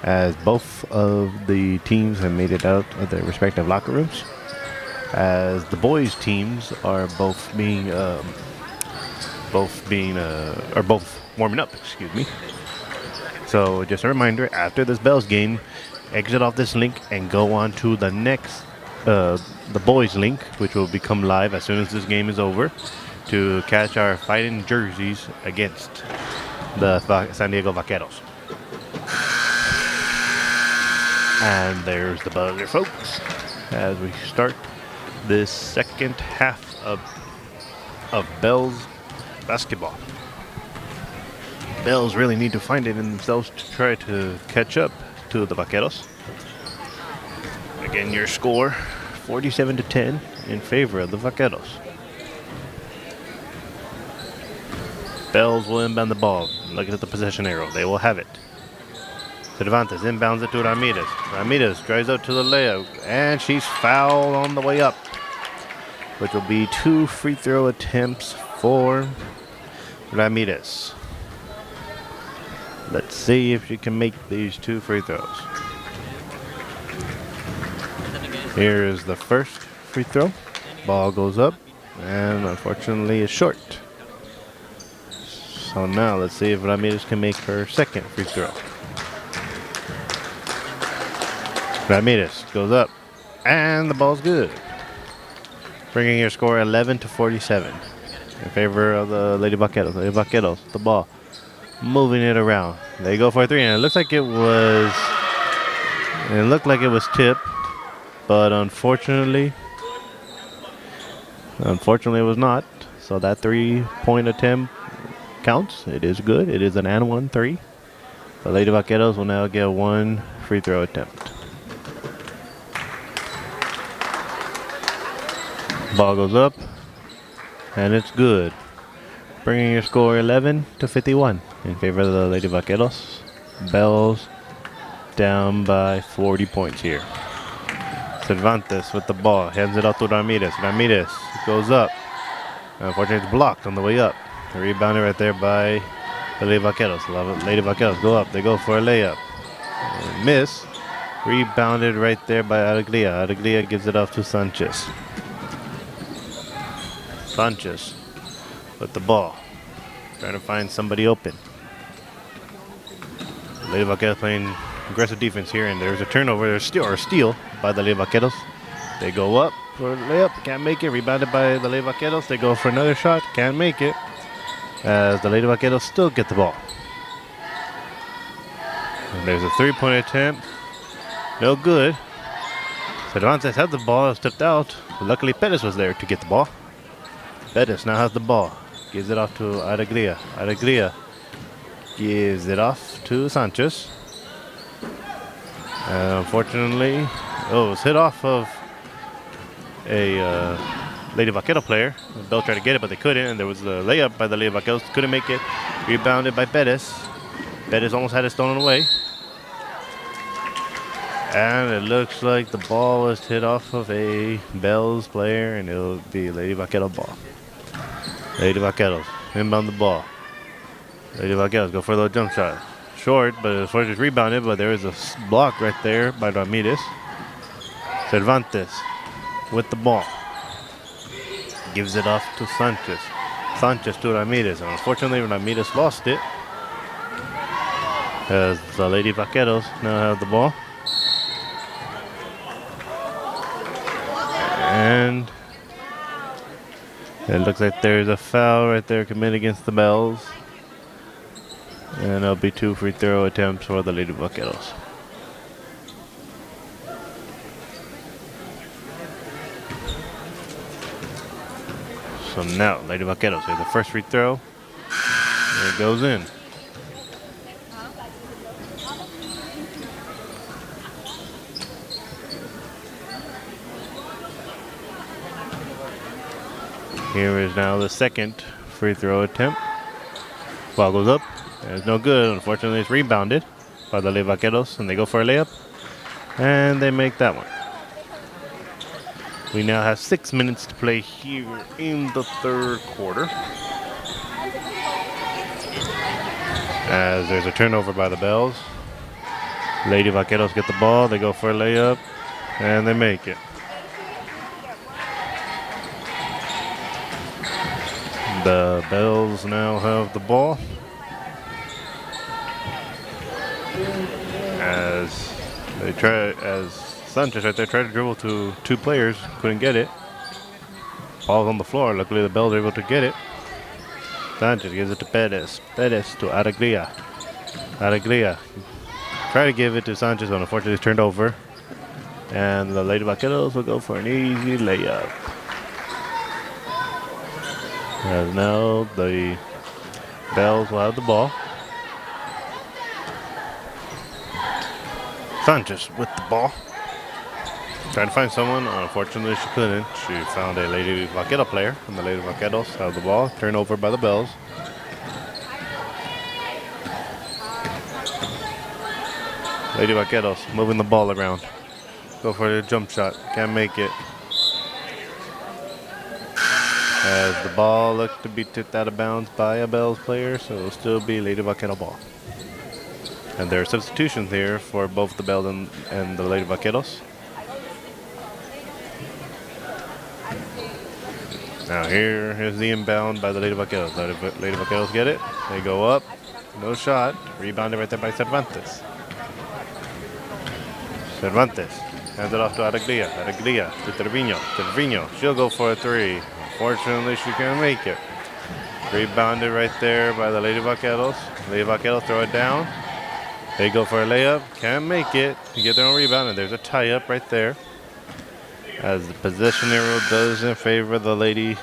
as both of the teams have made it out of their respective locker rooms. As the boys' teams are both warming up. Excuse me. So just a reminder: after this Bells game, exit off this link and go on to the next, the boys link, which will become live as soon as this game is over, to catch our fighting jerseys against the San Diego Vaqueros. And there's the buzzer, folks, as we start this second half of Bells basketball. Bells really need to find it in themselves to try to catch up to the Vaqueros. Again, your score 47-10 in favor of the Vaqueros. Bells will inbound the ball. Looking at the possession arrow, they will have it. Cervantes inbounds it to Ramirez. Ramirez drives out to the layup, and she's fouled on the way up, which will be 2 free throw attempts for Ramirez. Let's see if she can make these 2 free throws. Here is the first free throw. Ball goes up, and unfortunately it's short. So now let's see if Ramirez can make her second free throw. Ramirez goes up, and the ball's good, bringing your score 11-47 in favor of the Lady Vaqueros. Lady Vaqueros, the ball, moving it around. They go for a 3, and it looks like it was tipped, but unfortunately it was not. So that 3-point attempt counts. It is good. It is an and 1 3. The Lady Vaqueros will now get 1 free throw attempt. Ball goes up, and it's good, bringing your score 11-51 in favor of the Lady Vaqueros. Bells down by 40 points here. Cervantes with the ball, hands it out to Ramirez. Ramirez goes up. Unfortunately, it's blocked on the way up. Rebounded right there by the Lady Vaqueros. Lady Vaqueros go up. They go for a layup. Miss. Rebounded right there by Alegria. Alegria gives it off to Sanchez. Sanchez with the ball, trying to find somebody open. Lady Vaqueros playing aggressive defense here, and there's a turnover. There's a steal by the Lady Vaqueros. They go up for a layup, can't make it. Rebounded by the Lady Vaqueros. They go for another shot, can't make it, as the Lady Vaqueros still get the ball. And there's a 3-point attempt, no good. Cervantes had the ball, stepped out. Luckily, Perez was there to get the ball. Perez now has the ball, gives it off to Alegria. Alegria gives it off to Sanchez. Unfortunately, it was hit off of a Lady Vaquero player. Bell tried to get it, but they couldn't, and there was a layup by the Lady Vaqueros. Couldn't make it. Rebounded by Perez. Perez almost had it stolen away. And it looks like the ball was hit off of a Bells player, and it'll be Lady Vaquero ball. Lady Vaqueros inbound the ball. Lady Vaqueros go for the jump shot. Short, but it's just rebounded, but there is a block right there by Ramirez. Cervantes with the ball. Gives it off to Sanchez. Sanchez to Ramirez. And unfortunately, Ramirez lost it, as the Lady Vaqueros now have the ball. And it looks like there's a foul right there committed against the Bells. And there'll be 2 free throw attempts for the Lady Vaqueros. So now, Lady Vaqueros, here's the first free throw. And it goes in. Here is now the second free throw attempt. Ball goes up. It's no good. Unfortunately, it's rebounded by the Lady Vaqueros, and they go for a layup, and they make that one. We now have 6 minutes to play here in the third quarter. As there's a turnover by the Bells. Lady Vaqueros get the ball. They go for a layup, and they make it. The Bells now have the ball. As Sanchez right there tried to dribble to 2 players, couldn't get it. Ball's on the floor. Luckily, the Bells are able to get it. Sanchez gives it to Perez. Perez to Araglia. Araglia try to give it to Sanchez, but unfortunately it's turned over. And the Lady Vaqueros will go for an easy layup. As now the Bells will have the ball. Sanchez with the ball. Trying to find someone. Unfortunately, she couldn't. She found a Lady Vaquero player, and the Lady Vaqueros have the ball. Turnover by the Bells. Lady Vaqueros moving the ball around. Go for the jump shot. Can't make it. As the ball looked to be tipped out of bounds by a Bells player, so it'll still be Lady Vaquero ball. And there are substitutions here for both the Bells and the Lady Vaqueros. Now here's the inbound by the Lady Vaqueros. Lady Vaqueros get it. They go up. No shot. Rebounded right there by Cervantes. Cervantes hands it off to Araglia. Araglia to Trevino. Trevino, she'll go for a 3. Unfortunately, she can't make it. Rebounded right there by the Lady Vaqueros. Lady Vaqueros throw it down. They go for a layup. Can't make it. You get their own rebound, and there's a tie-up right there. As the possession arrow does in favor of the Lady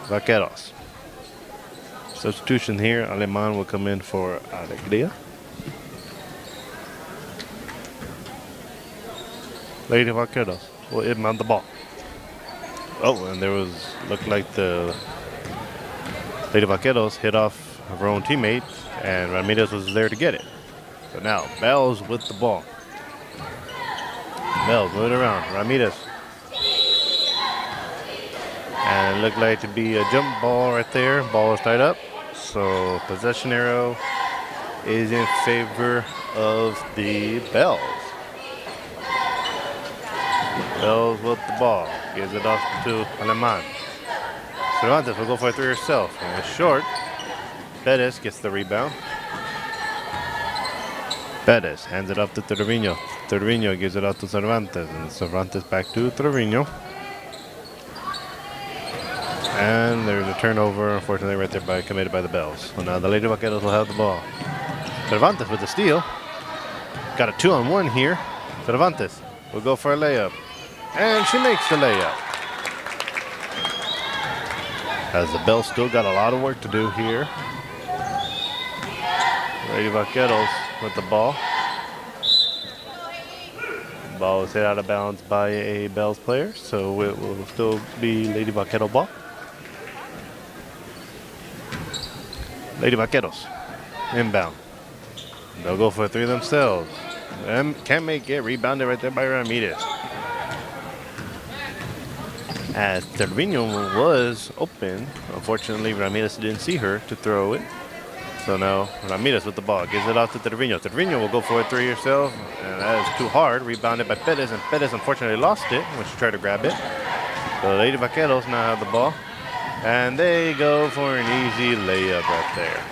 Vaqueros. Substitution here. Aleman will come in for Araglia. Lady Vaqueros will inbound the ball. Oh, and looked like the Lady Vaqueros hit off of her own teammate, and Ramirez was there to get it. So now, Bells with the ball. Bells moving around. Ramirez. And it looked like to be a jump ball right there. Ball is tied up. So possession arrow is in favor of the Bells. Bells with the ball. Gives it off to Aleman. Cervantes will go for a 3 herself. And it's short. Perez gets the rebound. Perez hands it off to Trevino. Trevino gives it out to Cervantes. And Cervantes back to Trevino. And there's a turnover, unfortunately, right there committed by the Bells. So now the Lady Vaqueros will have the ball. Cervantes with the steal. Got a 2-on-1 here. Cervantes will go for a layup. And she makes the layup. As the Bells still got a lot of work to do here. Lady Vaqueros with the ball. Ball is hit out of bounds by a Bells player, so it will still be Lady Vaquero ball. Lady Vaqueros inbound. They'll go for a 3 themselves. Can't make it. Rebounded right there by Ramirez. As Trevino was open, unfortunately Ramirez didn't see her to throw it. So now Ramirez with the ball, gives it out to Trevino. Trevino will go for a 3 herself, and that is too hard. Rebounded by Perez, and Perez unfortunately lost it when she tried to grab it. The Lady Vaqueros now have the ball, and they go for an easy layup right there.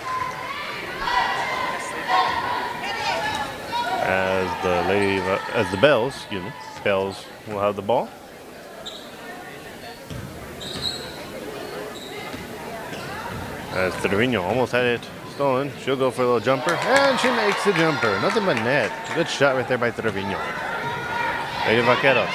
As the Bells will have the ball. As Trevino almost had it stolen, she'll go for a little jumper, and she makes the jumper. Nothing but net. Good shot right there by Trevino. Lady Vaqueros.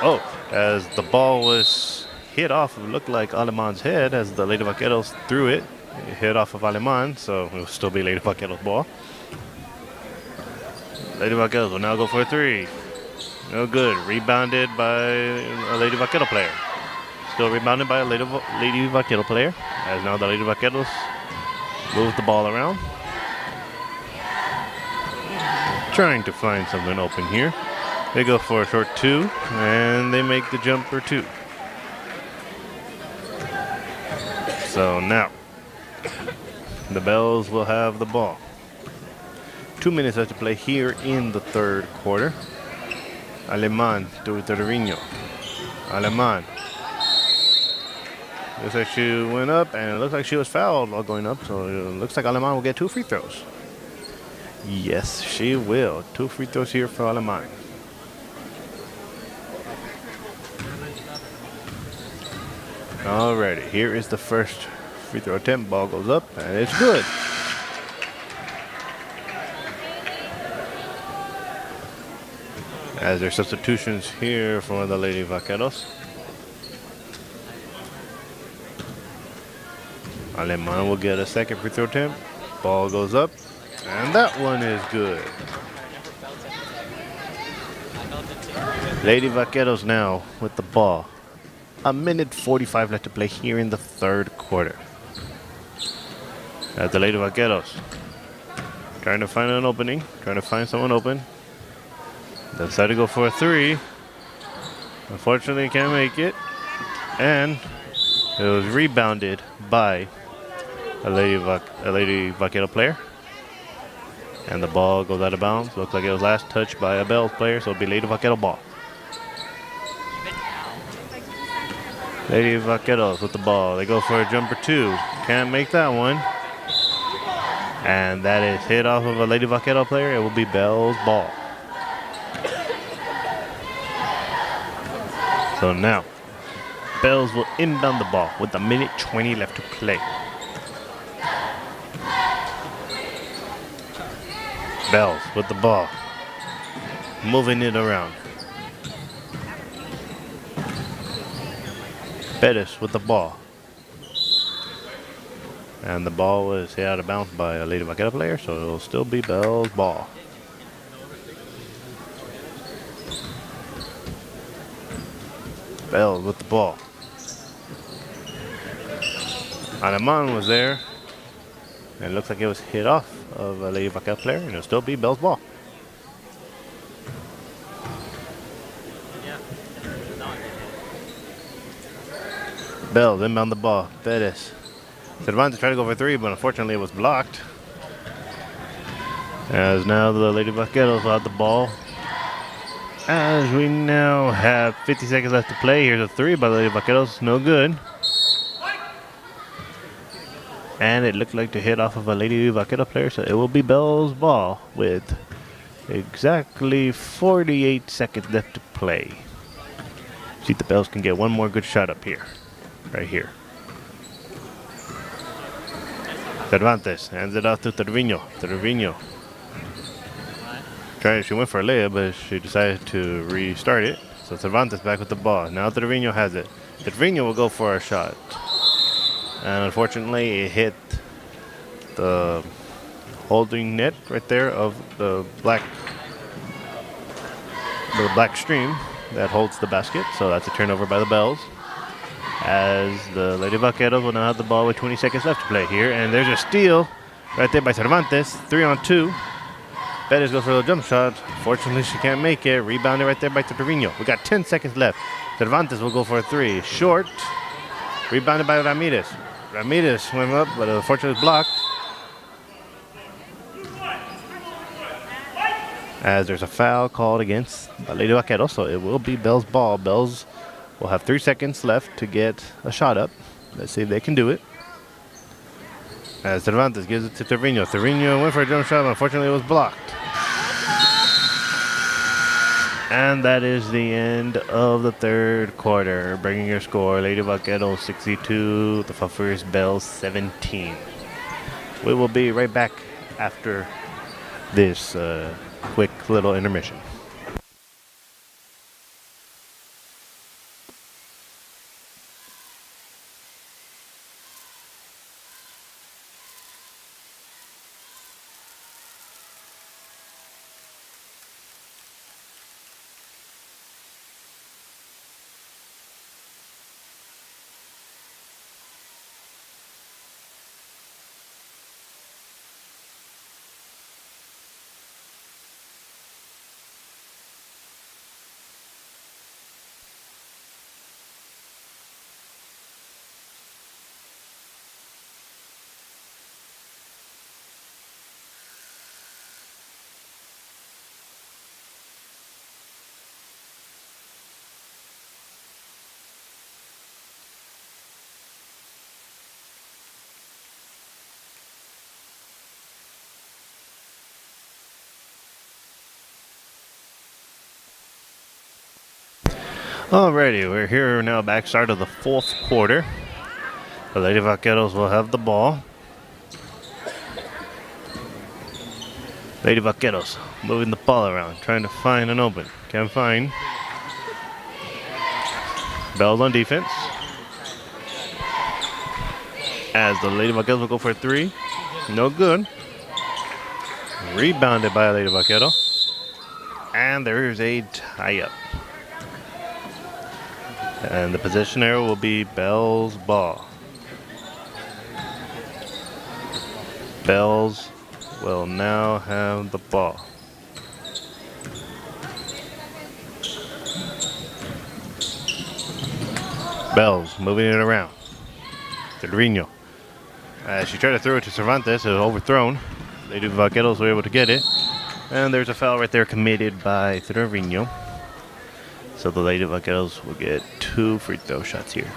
Oh, as the ball was hit off, it looked like Aleman's head as the Lady Vaqueros threw it. It hit off of Aleman, so it will still be Lady Vaqueros' ball. Lady Vaqueros will now go for a 3. No good. Rebounded by a Lady Vaquero player. Still rebounded by a Lady Vaquero player. As now the Lady Vaqueros move the ball around. Trying to find something open here. They go for a short 2, and they make the jumper 2. So now, the Bells will have the ball. 2 minutes left to play here in the third quarter. Aleman to Torreño. Aleman. Looks like she went up, and it looks like she was fouled while going up, so it looks like Aleman will get 2 free throws. Yes, she will. 2 free throws here for Aleman. Alrighty, here is the first free throw attempt. Ball goes up, and it's good. As there's substitutions here for the Lady Vaqueros. Aleman will get a second free throw attempt. Ball goes up, and that one is good. Lady Vaqueros now with the ball. 1:45 left to play here in the third quarter. At the Lady Vaqueros, trying to find an opening, trying to find someone open. They decided to go for a 3. Unfortunately, can't make it. And it was rebounded by a Lady Vaquero player. And the ball goes out of bounds. Looks like it was last touched by a Bells player, so it'll be Lady Vaquero ball. Lady Vaqueros with the ball. They go for a jumper 2. Can't make that one. And that is hit off of a Lady Vaquero player. It will be Bells ball. So now, Bells will inbound the ball with 1:20 left to play. Bells with the ball. Moving it around. Pettis with the ball. And the ball was hit out of bounds by a Lady Vaquero player, so it'll still be Bells ball. Bells with the ball. Aleman was there. And it looks like it was hit off of a Lady Vaquero player, and it'll still be Bells ball. Bells inbound the ball. Pettis. Cervantes tried to go for 3, but unfortunately it was blocked. As now the Lady Vaqueros will have the ball. As we now have 50 seconds left to play. Here's a 3 by the Lady Vaqueros. No good. And it looked like to hit off of a Lady Vaquero player, so it will be Bells ball with exactly 48 seconds left to play. See if the Bells can get one more good shot up here. Right here. Cervantes hands it off to Torreño. Torreño. She went for a layup, but she decided to restart it. So Cervantes back with the ball. Now Torreño has it. Torreño will go for a shot. And unfortunately, it hit the holding net right there of the black stream that holds the basket. So that's a turnover by the Bells. As the Lady Vaqueros will now have the ball with 20 seconds left to play here. And there's a steal right there by Cervantes. 3-on-2. Pettis goes for the jump shot. Fortunately, she can't make it. Rebounded right there by Torreño. We got 10 seconds left. Cervantes will go for a 3. Short. Rebounded by Ramirez. Ramirez went up, but unfortunately blocked. As there's a foul called against Lady Vaqueros, so it will be Bells ball. Bells will have 3 seconds left to get a shot up. Let's see if they can do it. As Cervantes gives it to Torreño. Torreño went for a jump shot, but unfortunately it was blocked. And that is the end of the third quarter, bringing your score, Lady Vaqueros 62, the Falfurrias Bells 17. We will be right back after this quick little intermission. Alrighty, we're here now, back start of the fourth quarter. The Lady Vaqueros will have the ball. Lady Vaqueros moving the ball around, trying to find an open. Can't find. Bells on defense. As the Lady Vaqueros will go for a three. No good. Rebounded by a Lady Vaquero. And there is a tie-up. And the possession arrow will be Bell's ball. Bells will now have the ball. Bells moving it around. Cervinho. She tried to throw it to Cervantes. It was overthrown. Lady Vaqueros were able to get it. And there's a foul right there committed by Cervinho. So the Lady Vaqueros will get 2 free throw shots here.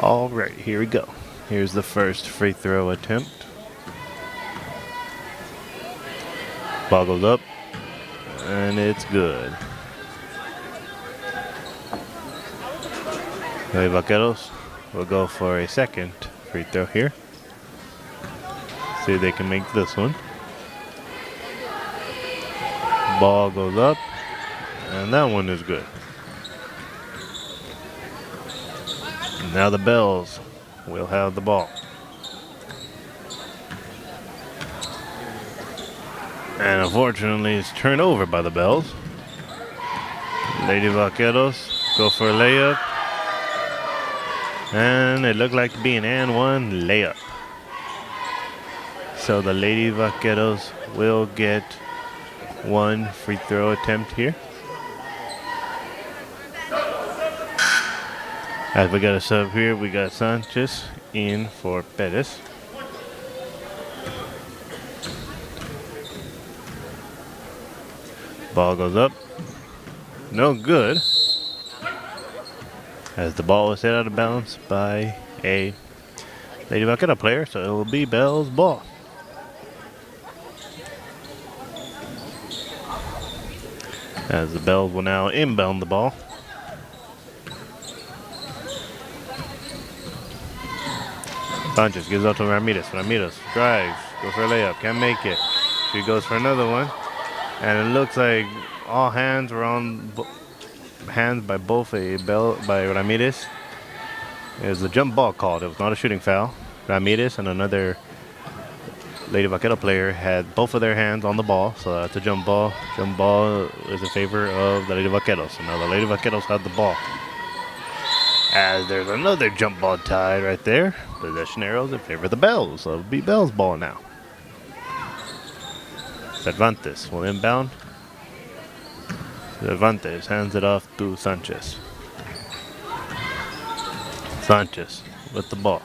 All right, here we go. Here's the first free throw attempt. Ball goes up, and it's good. Lady Vaqueros will go for a second free throw here. See if they can make this one. Ball goes up, and that one is good. Now the Bells will have the ball. And unfortunately, it's turned over by the Bells. Lady Vaqueros go for a layup. And it looked like to be an and one layup. So the Lady Vaqueros will get 1 free throw attempt here. As we got a sub here, we got Sanchez in for Perez. Ball goes up. No good. As the ball was hit out of bounds by a Lady Vaquero player, so it will be Bell's ball. As the Bells will now inbound the ball. Sanchez gives out to Ramirez. Ramirez drives, goes for a layup, can't make it. She goes for another one. And it looks like all hands were on hands by both by Ramirez. It was a jump ball called. It was not a shooting foul. Ramirez and another Lady Vaquero player had both of their hands on the ball, so that's a jump ball. Jump ball is in favor of the Lady Vaqueros. So now the Lady Vaqueros have the ball. As there's another jump ball tied right there. Possession arrows in favor of the Bells, so it'll be Bells ball now. Cervantes will inbound. Cervantes hands it off to Sanchez. Sanchez with the ball.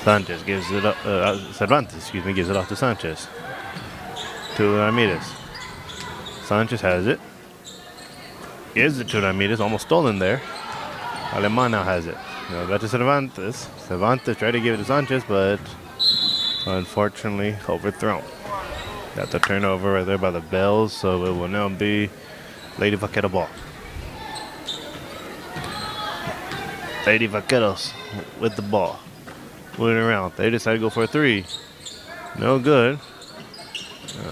Sanchez gives it up. Cervantes, gives it off to Sanchez. To Ramirez. Sanchez has it. Gives it to Ramirez, almost stolen there. Aleman now has it. Now back to Cervantes. Cervantes tried to give it to Sanchez, but unfortunately overthrown. Got the turnover right there by the Bells, so it will now be Lady Vaquero ball. Lady Vaqueros with the ball. Moving around. They decide to go for a three. No good.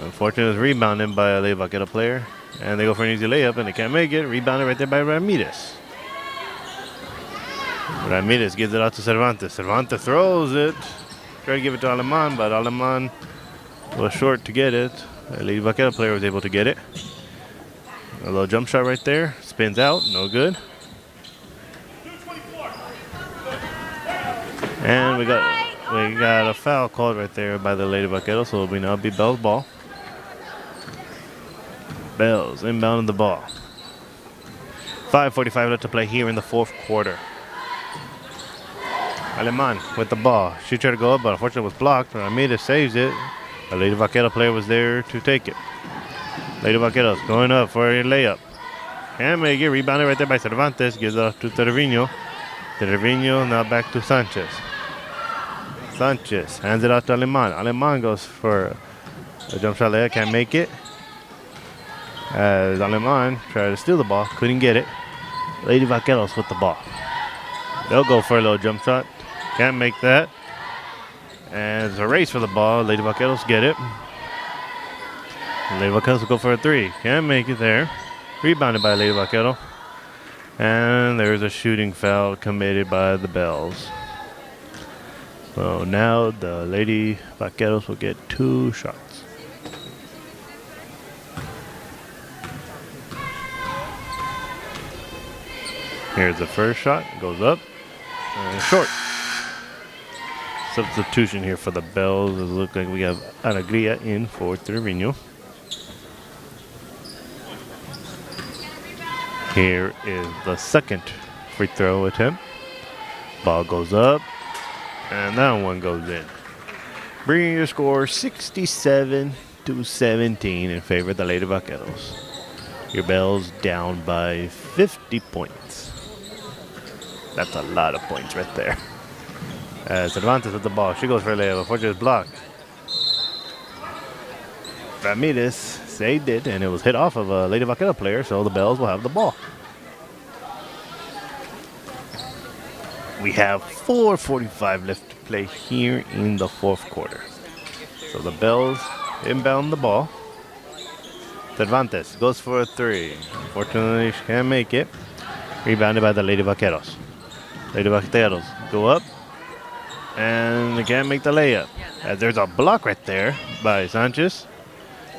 Unfortunately, it was rebounded by a Lady Vaquero player. And they go for an easy layup, and they can't make it. Rebounded right there by Ramirez. Ramirez gives it out to Cervantes. Cervantes throws it. Tried to give it to Aleman, but Aleman was short to get it. The Lady Vaquero player was able to get it. A little jump shot right there. Spins out. No good. And we got a foul called right there by the Lady Vaquero, so it will now be Bell's ball. Bells inbounding the ball. 5:45 left to play here in the fourth quarter. Aleman with the ball. She tried to go up, but unfortunately was blocked. Ramirez saves it. The Lady Vaquero player was there to take it. Lady Vaqueros going up for a layup. Can't make it. Rebounded right there by Cervantes. Gives it off to Cervinho. Cervinho now back to Sanchez. Sanchez hands it out to Aleman. Aleman goes for a jump shot layup, can't make it. As Aleman tried to steal the ball, couldn't get it. Lady Vaqueros with the ball. They'll go for a little jump shot. Can't make that. And it's a race for the ball. Lady Vaqueros get it. Lady Vaqueros will go for a three. Can't make it there. Rebounded by Lady Vaquero. And there's a shooting foul committed by the Bells. So now the Lady Vaqueros will get 2 shots. Here's the first shot. Goes up. And short. Substitution here for the Bells. It looks like we have Alegría in for Trevino. Here is the second free throw attempt. Ball goes up, and that one goes in. Bringing your score 67-17 in favor of the Lady Vaqueros. Your Bells down by 50 points. That's a lot of points right there. As Cervantes with the ball, she goes for a layup. Unfortunately, it's blocked. Ramirez saved it, and it was hit off of a Lady Vaquero player, so the Bells will have the ball. We have 4:45 left to play here in the fourth quarter. So the Bells inbound the ball. Cervantes goes for a three. Unfortunately, she can't make it. Rebounded by the Lady Vaqueros. Lady Vaqueros go up, and they can't make the layup. As there's a block right there by Sanchez.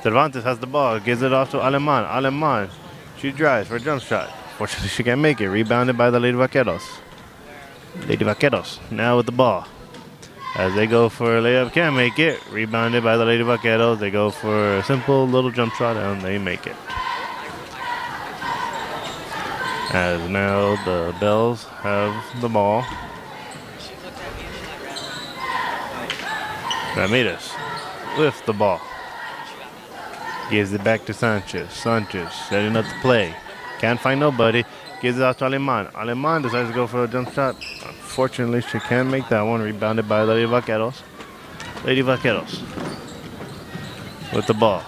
Cervantes has the ball, gives it off to Aleman. Aleman, she drives for a jump shot. Fortunately, she can't make it. Rebounded by the Lady Vaqueros. Lady Vaqueros now with the ball. As they go for a layup, can't make it. Rebounded by the Lady Vaqueros. They go for a simple little jump shot, and they make it. As now the Bells have the ball. Ramirez with the ball. Gives it back to Sanchez. Sanchez setting up the play. Can't find nobody. Gives it out to Aleman. Aleman decides to go for a jump shot. Unfortunately, she can't make that one. Rebounded by Lady Vaqueros. Lady Vaqueros with the ball.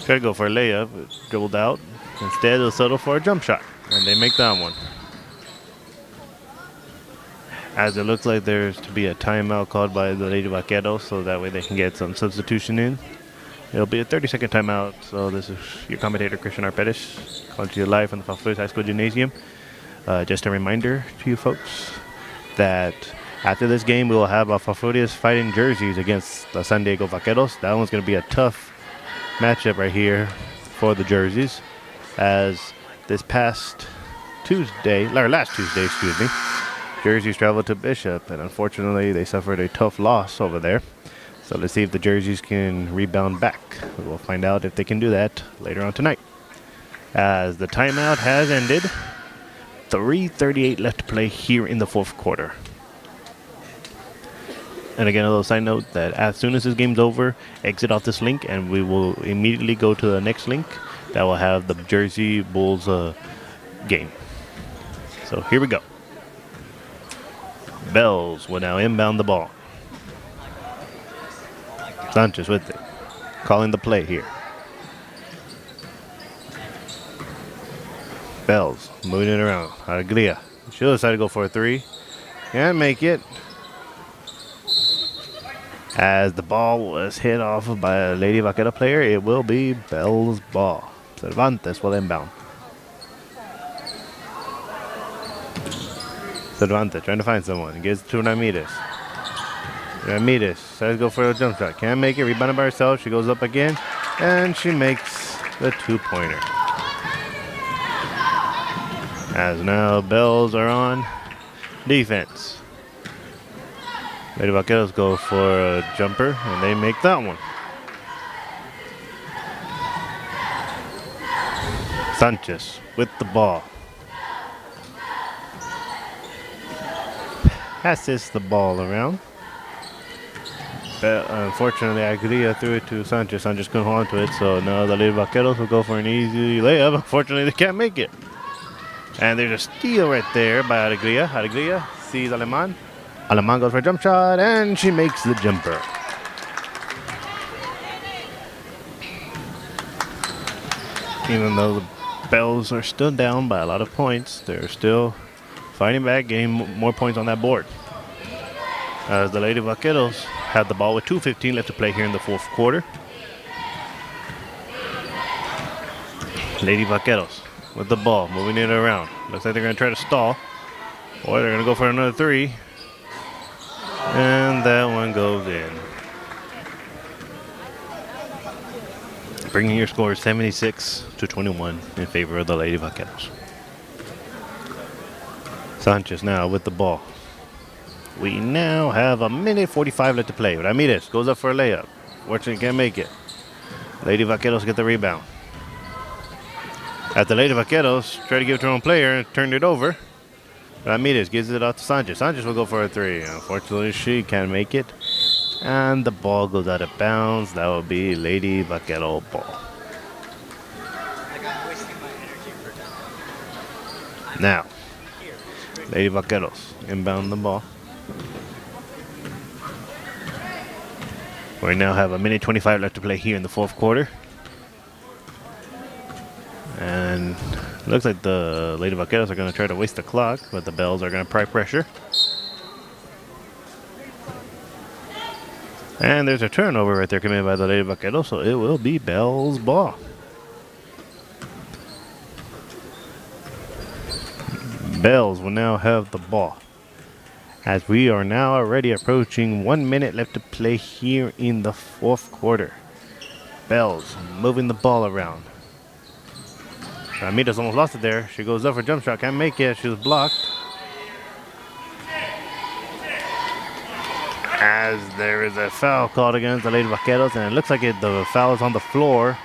Tried to go for a layup. It dribbled out. Instead, they'll settle for a jump shot. And they make that one. As it looks like there's to be a timeout called by the Lady Vaqueros, so that way they can get some substitution in. It'll be a 30-second timeout. So this is your commentator, Christian Arpedes, calling to you live from the Falfurrias High School Gymnasium. Just a reminder to you folks that after this game, we will have our Falfurrias fighting jerseys against the San Diego Vaqueros. That one's going to be a tough matchup right here for the jerseys. As this past Tuesday, or last Tuesday, excuse me, Jerseys traveled to Bishop, and unfortunately, they suffered a tough loss over there. So let's see if the Jerseys can rebound back. We'll find out if they can do that later on tonight. As the timeout has ended, 3:38 left to play here in the fourth quarter. And again, a little side note that as soon as this game's over, exit off this link, and we will immediately go to the next link that will have the Jersey Bulls game. So here we go. Bells will now inbound the ball. Sanchez with it. Calling the play here. Bells moving it around. Alegría. She'll decide to go for a three. Can't make it. As the ball was hit off by a Lady Vaquero player, it will be Bells' ball. Cervantes will inbound. Cervantes trying to find someone. Gives it to Ramirez. Ramirez tries to go for a jump shot. Can't make it. Rebounded by herself. She goes up again. And she makes the two-pointer. As now Bells are on defense. Lady Vaqueros go for a jumper, and they make that one. Sanchez with the ball. Passes the ball around. But unfortunately, Alegría threw it to Sanchez. Sanchez couldn't hold on to it, so now the Lady Vaqueros will go for an easy layup. Unfortunately, they can't make it. And there's a steal right there by Alegría. Alegría sees Aleman. Alemán goes for a jump shot, and she makes the jumper. Even though the Bells are still down by a lot of points, they're still fighting back, getting more points on that board. As the Lady Vaqueros have the ball with 2:15 left to play here in the fourth quarter. Lady Vaqueros with the ball, moving it around. Looks like they're going to try to stall, or they're going to go for another three. And that one goes in. Bringing your score 76-21 in favor of the Lady Vaqueros. Sanchez now with the ball. We now have 1:45 left to play. Ramirez goes up for a layup. Fortunately, can't make it. Lady Vaqueros get the rebound. At the Lady Vaqueros, try to give it to her own player and turned it over. Ramirez gives it out to Sanchez. Sanchez will go for a three. Unfortunately, she can't make it. And the ball goes out of bounds. That will be Lady Vaquero ball. Now, Lady Vaqueros inbound the ball. We now have 1:25 left to play here in the fourth quarter. And looks like the Lady Vaqueros are going to try to waste the clock, but the Bells are going to apply pressure. And there's a turnover right there committed by the Lady Vaqueros, so it will be Bells ball. Bells will now have the ball, as we are now already approaching 1 minute left to play here in the fourth quarter. Bells moving the ball around. Ramirez almost lost it there. She goes up for a jump shot, can't make it. She was blocked. As there is a foul called against the Lady Vaqueros, and it looks like the foul is on the floor,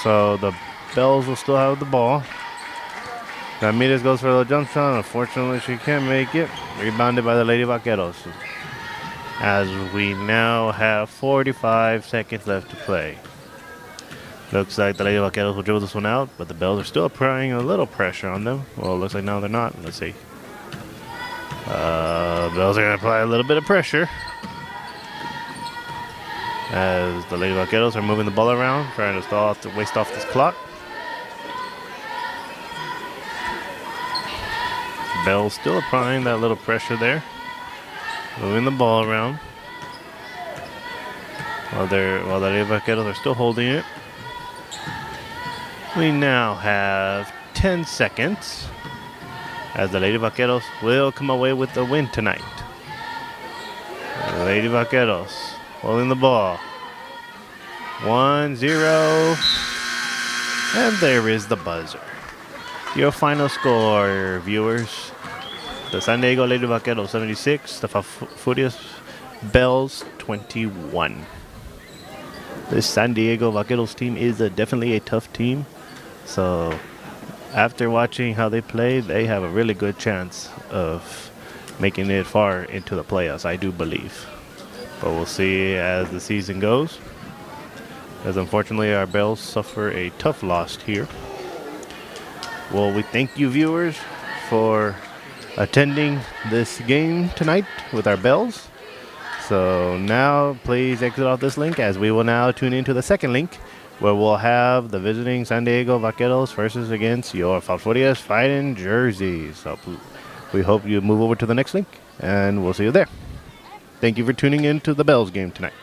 so the Bells will still have the ball. Ramirez goes for the jump shot. Unfortunately, she can't make it. Rebounded by the Lady Vaqueros. As we now have 45 seconds left to play. Looks like the Lady Vaqueros will dribble this one out, but the Bells are still applying a little pressure on them. Well, it looks like now they're not. Let's see. Bells are going to apply a little bit of pressure, as the Lady Vaqueros are moving the ball around, trying to stall to waste off this clock. Bells still applying that little pressure there, moving the ball around, while the Lady Vaqueros are still holding it. We now have 10 seconds, as the Lady Vaqueros will come away with the win tonight. The Lady Vaqueros holding the ball. 1-0. And there is the buzzer. Your final score, viewers. The San Diego Lady Vaqueros 76, the Falfurrias Bells 21. This San Diego Vaqueros team is definitely a tough team. So after watching how they play, they have a really good chance of making it far into the playoffs, I do believe. But we'll see as the season goes, as unfortunately our Bells suffer a tough loss here. Well, we thank you, viewers, for attending this game tonight with our Bells. So now please exit off this link, as we will now tune into the second link, where we'll have the visiting San Diego Vaqueros versus against your Falfurrias Fighting jerseys. So we hope you move over to the next link, and we'll see you there. Thank you for tuning in to the Bells game tonight.